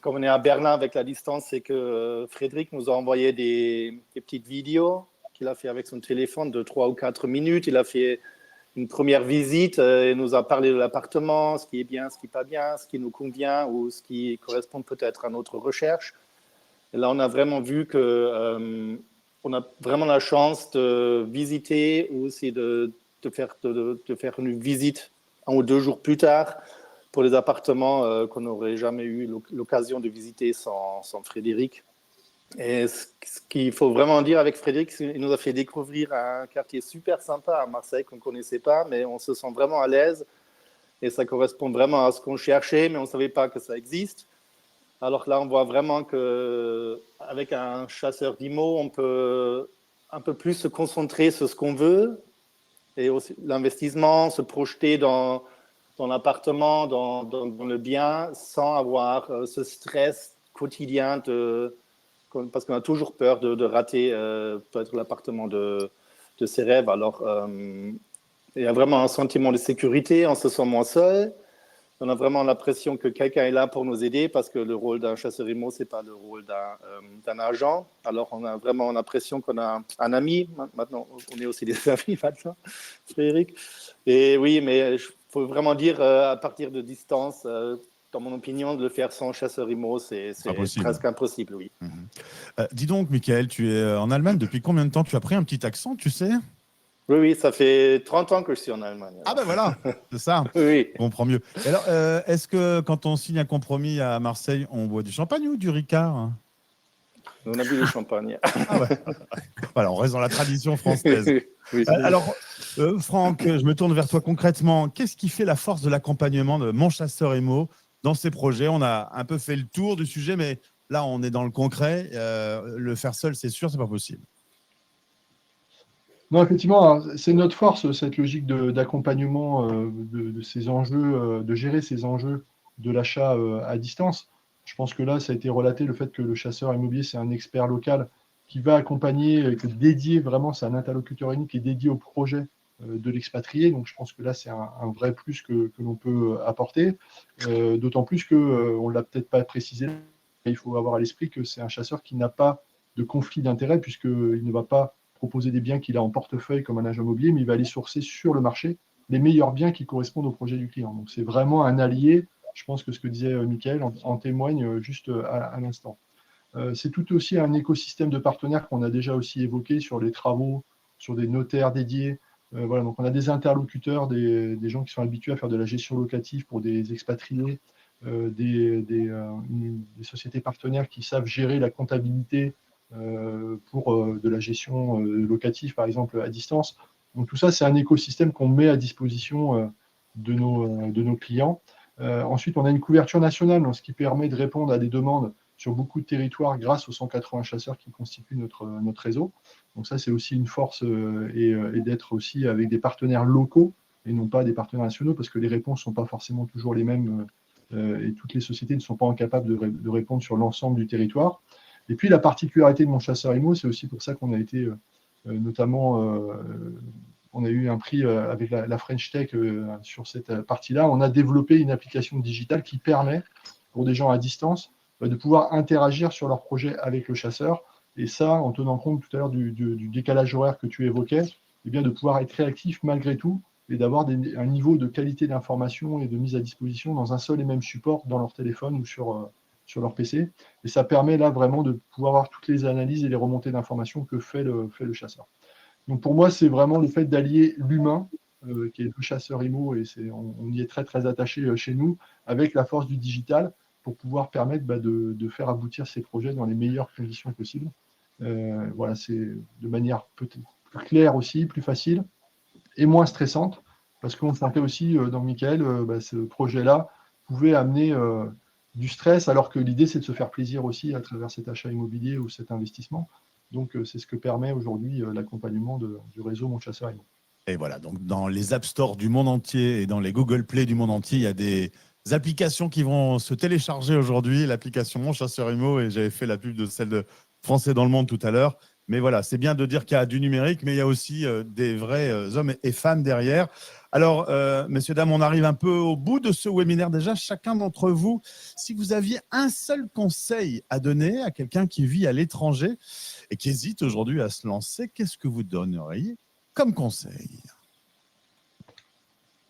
comme on est à Berlin avec la distance, c'est que Frédéric nous a envoyé des petites vidéos qu'il a fait avec son téléphone de 3 ou 4 minutes. Il a fait une première visite et nous a parlé de l'appartement, ce qui est bien, ce qui n'est pas bien, ce qui nous convient ou ce qui correspond peut-être à notre recherche. Et là, on a vraiment vu que on a vraiment la chance de visiter ou aussi de faire une visite 1 ou 2 jours plus tard pour les appartements qu'on n'aurait jamais eu l'occasion de visiter sans Frédéric. Et ce qu'il faut vraiment dire avec Frédéric, c'est qu'il nous a fait découvrir un quartier super sympa à Marseille qu'on ne connaissait pas, mais on se sent vraiment à l'aise et ça correspond vraiment à ce qu'on cherchait, mais on ne savait pas que ça existe. Alors là, on voit vraiment qu'avec un chasseur d'IMO, on peut un peu plus se concentrer sur ce qu'on veut et aussi l'investissement, se projeter dans l'appartement, dans le bien, sans avoir ce stress quotidien parce qu'on a toujours peur de rater peut-être l'appartement de ses rêves. Alors, il y a vraiment un sentiment de sécurité, on se sent moins seul. On a vraiment l'impression que quelqu'un est là pour nous aider, parce que le rôle d'un chasseur IMO, ce n'est pas le rôle d'un agent. Alors, on a vraiment l'impression qu'on a un ami. Maintenant, on est aussi des amis maintenant, Frédéric. Et oui, mais il faut vraiment dire, à partir de distance, dans mon opinion, de le faire sans chasseur IMO, c'est Pas possible. presque impossible, oui. Dis donc, Michael, tu es en Allemagne depuis combien de temps? Tu as pris un petit accent, tu sais? Oui, oui, ça fait 30 ans que je suis en Allemagne. Ah ben voilà, c'est ça. Oui. On comprend mieux. Et alors, est-ce que quand on signe un compromis à Marseille, on boit du champagne ou du Ricard? On a bu du champagne. Ah ouais. Voilà, on reste dans la tradition française. Oui, Alors, Franck, je me tourne vers toi concrètement. Qu'est-ce qui fait la force de l'accompagnement de Mon Chasseur Imo dans ces projets? On a un peu fait le tour du sujet, mais là, on est dans le concret. Le faire seul, c'est sûr, c'est pas possible. Non, effectivement, c'est notre force, cette logique d'accompagnement de ces enjeux, de gérer ces enjeux de l'achat à distance. Je pense que là, ça a été relaté, le fait que le chasseur immobilier, c'est un expert local qui va accompagner, que dédié vraiment, c'est un interlocuteur unique qui est dédié au projet de l'expatrié. Donc, je pense que là, c'est un vrai plus que l'on peut apporter. D'autant plus qu'on ne l'a peut-être pas précisé, mais il faut avoir à l'esprit que c'est un chasseur qui n'a pas de conflit d'intérêt, puisqu'il ne va pas proposer des biens qu'il a en portefeuille comme un agent immobilier, mais il va aller sourcer sur le marché les meilleurs biens qui correspondent au projet du client. Donc, c'est vraiment un allié. Je pense que ce que disait Michael en témoigne juste à l'instant. C'est tout aussi un écosystème de partenaires qu'on a déjà aussi évoqué sur les travaux, sur des notaires dédiés. Voilà, donc on a des interlocuteurs, des gens qui sont habitués à faire de la gestion locative pour des expatriés, des sociétés partenaires qui savent gérer la comptabilité pour de la gestion locative, par exemple, à distance. Donc tout ça, c'est un écosystème qu'on met à disposition de nos clients. Ensuite, on a une couverture nationale, donc ce qui permet de répondre à des demandes sur beaucoup de territoires grâce aux 180 chasseurs qui constituent notre réseau. Donc ça, c'est aussi une force et d'être aussi avec des partenaires locaux et non pas des partenaires nationaux, parce que les réponses ne sont pas forcément toujours les mêmes et toutes les sociétés ne sont pas capables de répondre sur l'ensemble du territoire. Et puis, la particularité de Mon Chasseur IMO, c'est aussi pour ça qu'on a été notamment... on a eu un prix avec la French Tech sur cette partie-là. On a développé une application digitale qui permet, pour des gens à distance, de pouvoir interagir sur leur projet avec le chasseur. Et ça, en tenant compte tout à l'heure du décalage horaire que tu évoquais, eh bien, de pouvoir être réactif malgré tout et d'avoir un niveau de qualité d'information et de mise à disposition dans un seul et même support dans leur téléphone ou sur leur PC. Et ça permet là vraiment de pouvoir avoir toutes les analyses et les remontées d'informations que fait le chasseur. Donc pour moi, c'est vraiment le fait d'allier l'humain, qui est le chasseur IMO, et on y est très très attaché chez nous, avec la force du digital pour pouvoir permettre de faire aboutir ces projets dans les meilleures conditions possibles. Voilà, c'est de manière peut-être plus claire aussi, plus facile et moins stressante, parce qu'on sentait aussi dans Michael, ce projet-là pouvait amener du stress, alors que l'idée, c'est de se faire plaisir aussi à travers cet achat immobilier ou cet investissement. Donc, c'est ce que permet aujourd'hui l'accompagnement du réseau Mon Chasseur IMO. Et voilà, donc dans les App Store du monde entier et dans les Google Play du monde entier, il y a des applications qui vont se télécharger aujourd'hui, l'application Mon Chasseur IMO, et j'avais fait la pub de celle de Français dans le monde tout à l'heure. Mais voilà, c'est bien de dire qu'il y a du numérique, mais il y a aussi des vrais hommes et femmes derrière. Alors, messieurs, dames, on arrive un peu au bout de ce webinaire déjà. Chacun d'entre vous, si vous aviez un seul conseil à donner à quelqu'un qui vit à l'étranger et qui hésite aujourd'hui à se lancer, qu'est-ce que vous donneriez comme conseil?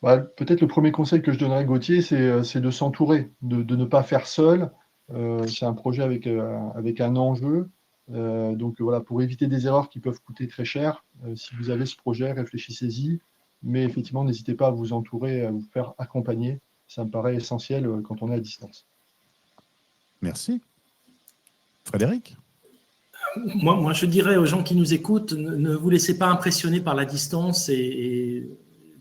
Peut-être le premier conseil que je donnerais, Gauthier, c'est de s'entourer, de ne pas faire seul. C'est un projet avec un enjeu. Donc voilà, pour éviter des erreurs qui peuvent coûter très cher, si vous avez ce projet, réfléchissez-y. Mais effectivement, n'hésitez pas à vous entourer, à vous faire accompagner. Ça me paraît essentiel quand on est à distance. Merci. Frédéric? Moi, je dirais aux gens qui nous écoutent, ne vous laissez pas impressionner par la distance et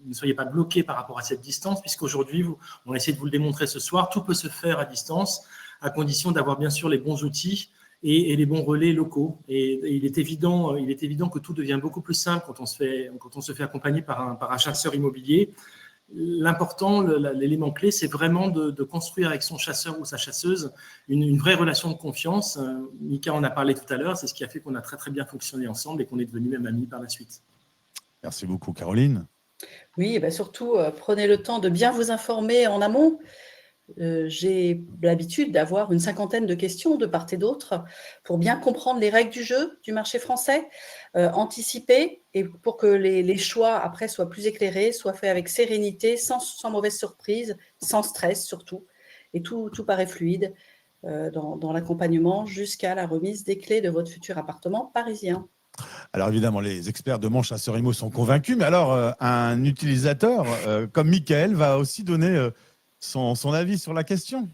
ne soyez pas bloqués par rapport à cette distance, puisqu'aujourd'hui, on essaie de vous le démontrer ce soir, tout peut se faire à distance, à condition d'avoir bien sûr les bons outils et les bons relais locaux. Et il est évident que tout devient beaucoup plus simple quand on se fait accompagner par un chasseur immobilier. L'important, l'élément clé, c'est vraiment de construire avec son chasseur ou sa chasseuse une vraie relation de confiance. Mika en a parlé tout à l'heure, c'est ce qui a fait qu'on a très très bien fonctionné ensemble et qu'on est devenus même amis par la suite. Merci beaucoup, Caroline. Oui, surtout, prenez le temps de bien vous informer en amont. j'ai l'habitude d'avoir une cinquantaine de questions de part et d'autre pour bien comprendre les règles du jeu du marché français, anticiper et pour que les choix après soient plus éclairés, soient faits avec sérénité, sans mauvaise surprise, sans stress surtout. Et tout paraît fluide dans l'accompagnement jusqu'à la remise des clés de votre futur appartement parisien. Alors évidemment, les experts de Mon Chasseur Immo sont convaincus, mais alors un utilisateur comme Michael va aussi donner son avis sur la question.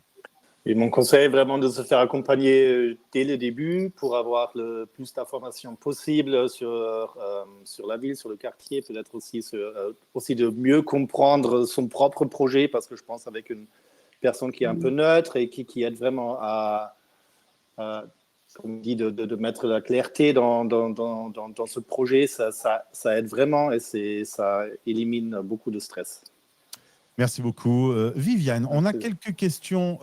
Et mon conseil est vraiment de se faire accompagner dès le début pour avoir le plus d'informations possible sur la ville, sur le quartier, peut-être aussi de mieux comprendre son propre projet, parce que je pense avec une personne qui est un peu neutre et qui aide vraiment à comme on dit, de mettre la clarté dans ce projet, ça aide vraiment et ça élimine beaucoup de stress. Merci beaucoup. Viviane, on a quelques questions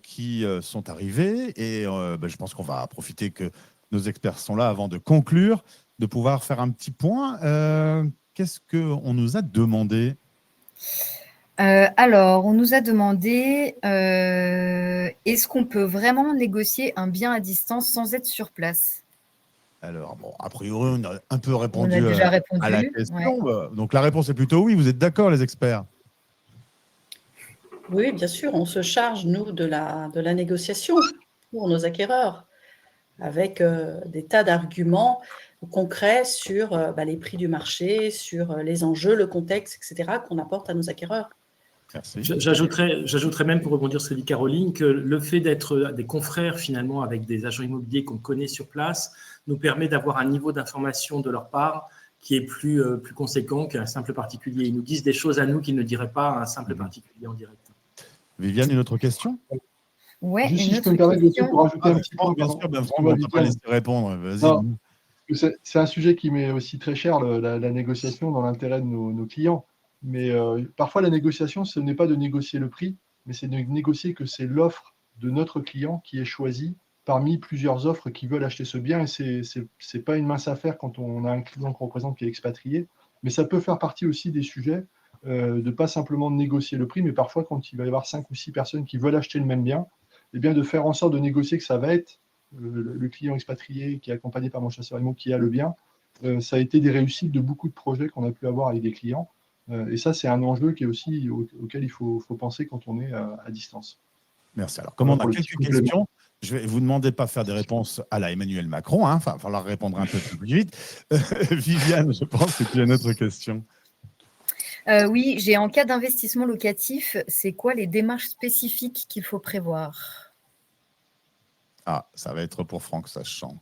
qui sont arrivées et je pense qu'on va profiter que nos experts sont là avant de conclure, de pouvoir faire un petit point. Qu'est-ce qu'on nous a demandé ? Alors, on nous a demandé est-ce qu'on peut vraiment négocier un bien à distance sans être sur place ? Alors, bon, a priori, on a un peu répondu, déjà répondu à la question. ouais. Donc, la réponse est plutôt oui. Vous êtes d'accord, les experts ? Oui, bien sûr, on se charge, nous, de la négociation pour nos acquéreurs, avec des tas d'arguments concrets sur les prix du marché, sur les enjeux, le contexte, etc., qu'on apporte à nos acquéreurs. Merci. J'ajouterais même, pour rebondir sur ce que dit Caroline, que le fait d'être des confrères, finalement, avec des agents immobiliers qu'on connaît sur place, nous permet d'avoir un niveau d'information de leur part qui est plus conséquent qu'un simple particulier. Ils nous disent des choses à nous qu'ils ne diraient pas à un simple particulier en direct. Viviane, une autre question ? Ouais, Juste si je peux me permettre de pour rajouter un petit point. Bien sûr, on ne va pas laisser répondre. Vas-y. C'est un sujet qui m'est aussi très cher, la négociation dans l'intérêt de nos clients. Mais parfois, la négociation, ce n'est pas de négocier le prix, mais c'est de négocier que c'est l'offre de notre client qui est choisie parmi plusieurs offres qui veulent acheter ce bien. Et ce n'est pas une mince affaire quand on a un client qu'on représente qui est expatrié. Mais ça peut faire partie aussi des sujets de pas simplement négocier le prix, mais parfois, quand il va y avoir 5 ou 6 personnes qui veulent acheter le même bien, eh bien, de faire en sorte de négocier que ça va être le client expatrié qui est accompagné par Mon Chasseur Immo qui a le bien. Ça a été des réussites de beaucoup de projets qu'on a pu avoir avec des clients. Et ça, c'est un enjeu qui est aussi auquel il faut penser quand on est à distance. Merci. Alors, comme on a quelques questions, je vais vous demander de pas faire des réponses à la Emmanuel Macron. Enfin, il va falloir répondre un peu plus vite. Viviane, je pense que tu as une autre question. Oui, j'ai en cas d'investissement locatif, c'est quoi les démarches spécifiques qu'il faut prévoir ? Ah, ça va être pour Franck, ça se sent.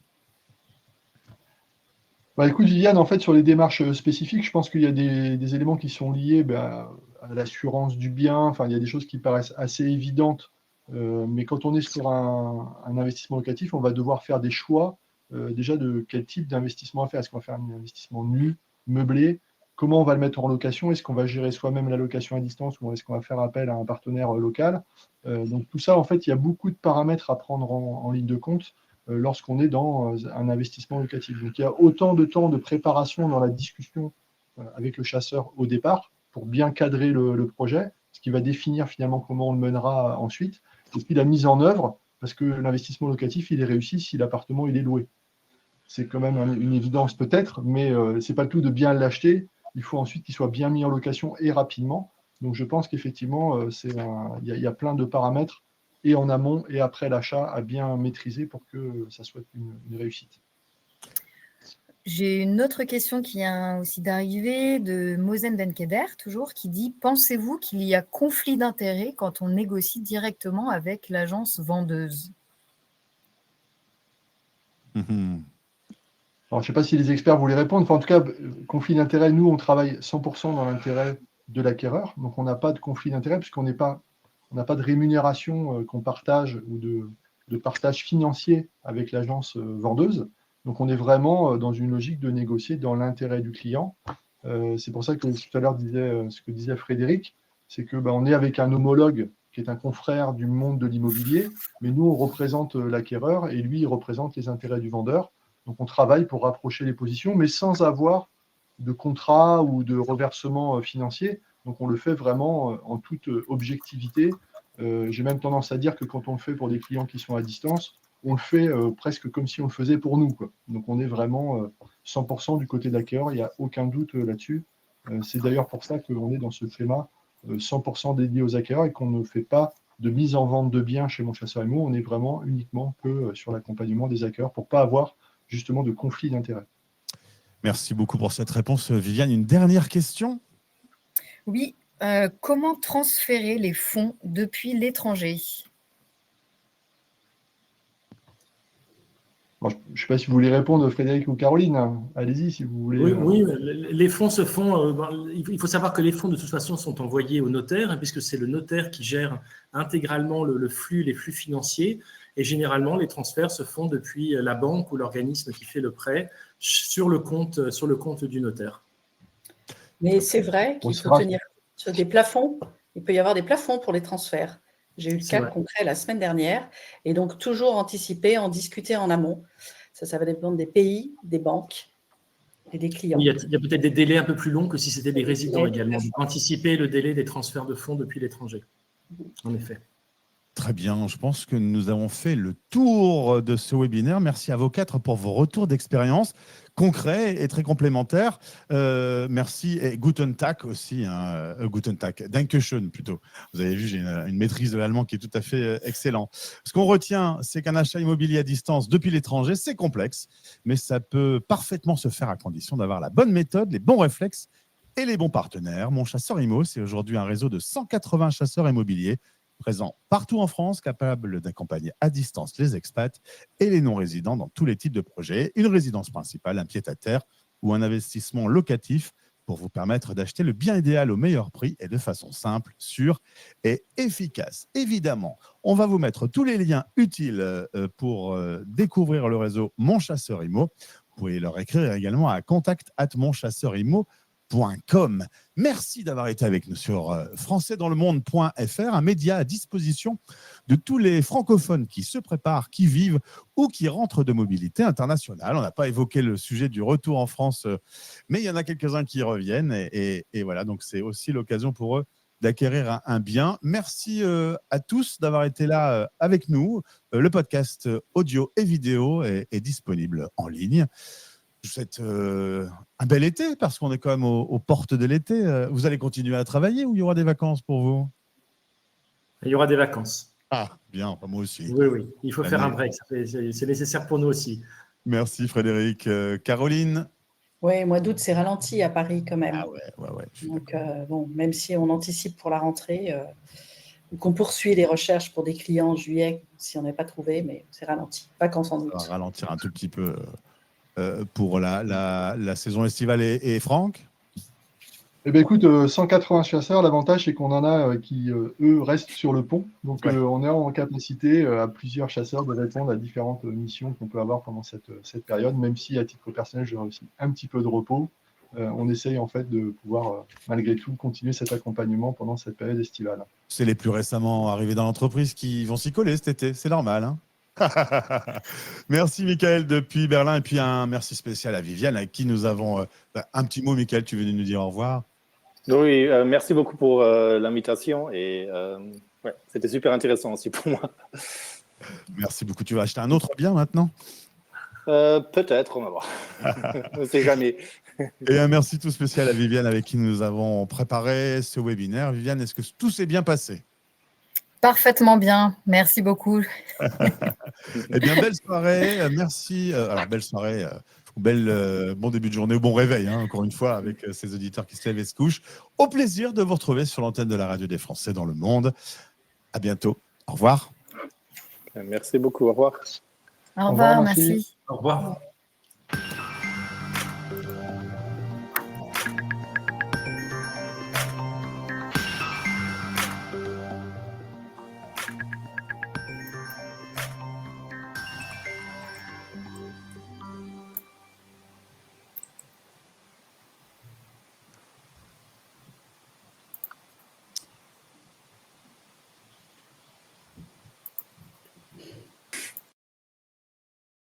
Écoute, Viviane, en fait, sur les démarches spécifiques, je pense qu'il y a des éléments qui sont liés à l'assurance du bien. Enfin, il y a des choses qui paraissent assez évidentes. Mais quand on est sur un investissement locatif, on va devoir faire des choix déjà de quel type d'investissement à faire. Est-ce qu'on va faire un investissement nu, meublé ? Comment on va le mettre en location ? Est-ce qu'on va gérer soi-même la location à distance ou est-ce qu'on va faire appel à un partenaire local ? Donc tout ça, en fait, il y a beaucoup de paramètres à prendre en ligne de compte lorsqu'on est dans un investissement locatif. Donc il y a autant de temps de préparation dans la discussion avec le chasseur au départ pour bien cadrer le projet, ce qui va définir finalement comment on le mènera ensuite, et puis la mise en œuvre, parce que l'investissement locatif, il est réussi si l'appartement il est loué. C'est quand même une évidence peut-être, mais ce n'est pas le tout de bien l'acheter. Il faut ensuite qu'il soit bien mis en location et rapidement. Donc, je pense qu'effectivement, il y a plein de paramètres, et en amont et après l'achat, à bien maîtriser pour que ça soit une réussite. J'ai une autre question qui vient aussi d'arriver, de Mozen Benkeder, toujours, qui dit « Pensez-vous qu'il y a conflit d'intérêts quand on négocie directement avec l'agence vendeuse ?» Alors, je ne sais pas si les experts voulaient répondre. Enfin, en tout cas, conflit d'intérêt, nous, on travaille 100% dans l'intérêt de l'acquéreur. Donc, on n'a pas de conflit d'intérêt puisqu'on n'a pas de rémunération qu'on partage ou de partage financier avec l'agence vendeuse. Donc, on est vraiment dans une logique de négocier dans l'intérêt du client. C'est pour ça que tout à l'heure, ce que disait Frédéric, c'est qu'on est avec un homologue qui est un confrère du monde de l'immobilier, mais nous, on représente l'acquéreur et lui, il représente les intérêts du vendeur. Donc, on travaille pour rapprocher les positions, mais sans avoir de contrat ou de reversement financier. Donc, on le fait vraiment en toute objectivité J'ai même tendance à dire que quand on le fait pour des clients qui sont à distance, on le fait presque comme si on le faisait pour nous, quoi. Donc on est vraiment 100% du côté de l'acquéreur, il n'y a aucun doute là-dessus. C'est d'ailleurs pour ça qu'on est dans ce schéma 100% dédié aux acquéreurs et qu'on ne fait pas de mise en vente de biens chez Mon Chasseur Immo. On est vraiment uniquement que sur l'accompagnement des acquéreurs pour ne pas avoir justement de conflit d'intérêts. Merci beaucoup pour cette réponse, Viviane. Une dernière question? Oui, comment transférer les fonds depuis l'étranger? Bon, je ne sais pas si vous voulez répondre, Frédéric ou Caroline. Hein. Allez-y si vous voulez. Oui, les fonds se font. Il faut savoir que les fonds, de toute façon, sont envoyés au notaire, hein, puisque c'est le notaire qui gère intégralement les flux financiers. Et généralement, les transferts se font depuis la banque ou l'organisme qui fait le prêt sur le compte du notaire. Mais c'est vrai qu'il faut tenir sur des plafonds. Il peut y avoir des plafonds pour les transferts. J'ai eu le cas concret la semaine dernière. Et donc, toujours anticiper, en discuter en amont. Ça va dépendre des pays, des banques et des clients. Oui, il y a peut-être des délais un peu plus longs que si c'était des résidents également. Donc, anticiper le délai des transferts de fonds depuis l'étranger. En effet. Très bien, je pense que nous avons fait le tour de ce webinaire. Merci à vos quatre pour vos retours d'expérience concrets et très complémentaires. Merci et Guten Tag aussi, hein, Guten Tag, Dankeschön plutôt. Vous avez vu, j'ai une maîtrise de l'allemand qui est tout à fait excellent. Ce qu'on retient, c'est qu'un achat immobilier à distance depuis l'étranger, c'est complexe, mais ça peut parfaitement se faire à condition d'avoir la bonne méthode, les bons réflexes et les bons partenaires. Mon Chasseur Immo, c'est aujourd'hui un réseau de 180 chasseurs immobiliers présents partout en France, capables d'accompagner à distance les expats et les non-résidents dans tous les types de projets, une résidence principale, un pied-à-terre ou un investissement locatif pour vous permettre d'acheter le bien idéal au meilleur prix et de façon simple, sûre et efficace. Évidemment, on va vous mettre tous les liens utiles pour découvrir le réseau Mon Chasseur Immo. Vous pouvez leur écrire également à contact@monchasseurimo.com. Merci d'avoir été avec nous sur françaisdanslemonde.fr, un média à disposition de tous les francophones qui se préparent, qui vivent ou qui rentrent de mobilité internationale. On n'a pas évoqué le sujet du retour en France, mais il y en a quelques-uns qui reviennent et voilà, donc c'est aussi l'occasion pour eux d'acquérir un bien. Merci à tous d'avoir été là avec nous. Le podcast audio et vidéo est disponible en ligne. Je vous souhaite un bel été parce qu'on est quand même aux portes de l'été. Vous allez continuer à travailler ou il y aura des vacances pour vous? Il y aura des vacances. Ah, bien, moi aussi. Oui, il faut faire un break. C'est nécessaire pour nous aussi. Merci Frédéric. Caroline? Oui, mois d'août, c'est ralenti à Paris quand même. Ah ouais. Donc, bon, même si on anticipe pour la rentrée, qu'on poursuit les recherches pour des clients en juillet, si on n'est pas trouvé, mais c'est ralenti. Vacances en août. Ça va ralentir un tout petit peu pour la saison estivale. Et Franck? Eh bien, écoute, 180 chasseurs, l'avantage, c'est qu'on en a qui, eux, restent sur le pont. Donc, on est en capacité à plusieurs chasseurs de répondre à différentes missions qu'on peut avoir pendant cette période, même si, à titre personnel, j'aurai aussi un petit peu de repos. On essaye, en fait, de pouvoir, malgré tout, continuer cet accompagnement pendant cette période estivale. C'est les plus récemment arrivés dans l'entreprise qui vont s'y coller cet été. C'est normal, hein. Merci Michael depuis Berlin et puis un merci spécial à Viviane avec qui nous avons un petit mot. Michael, tu veux nous dire au revoir? Oui, merci beaucoup pour l'invitation et c'était super intéressant aussi pour moi. Merci beaucoup. Tu vas acheter un autre bien maintenant? Peut-être, on va voir. On ne sait jamais. Et un merci tout spécial à Viviane avec qui nous avons préparé ce webinaire. Viviane, est-ce que tout s'est bien passé? Parfaitement bien, merci beaucoup. Eh bien, belle soirée, merci. Alors, belle soirée, bon début de journée, ou bon réveil, hein, encore une fois, avec ces auditeurs qui se lèvent et se couchent. Au plaisir de vous retrouver sur l'antenne de la radio des Français dans le monde. À bientôt. Au revoir. Merci beaucoup. Au revoir. Au revoir, merci. Au revoir.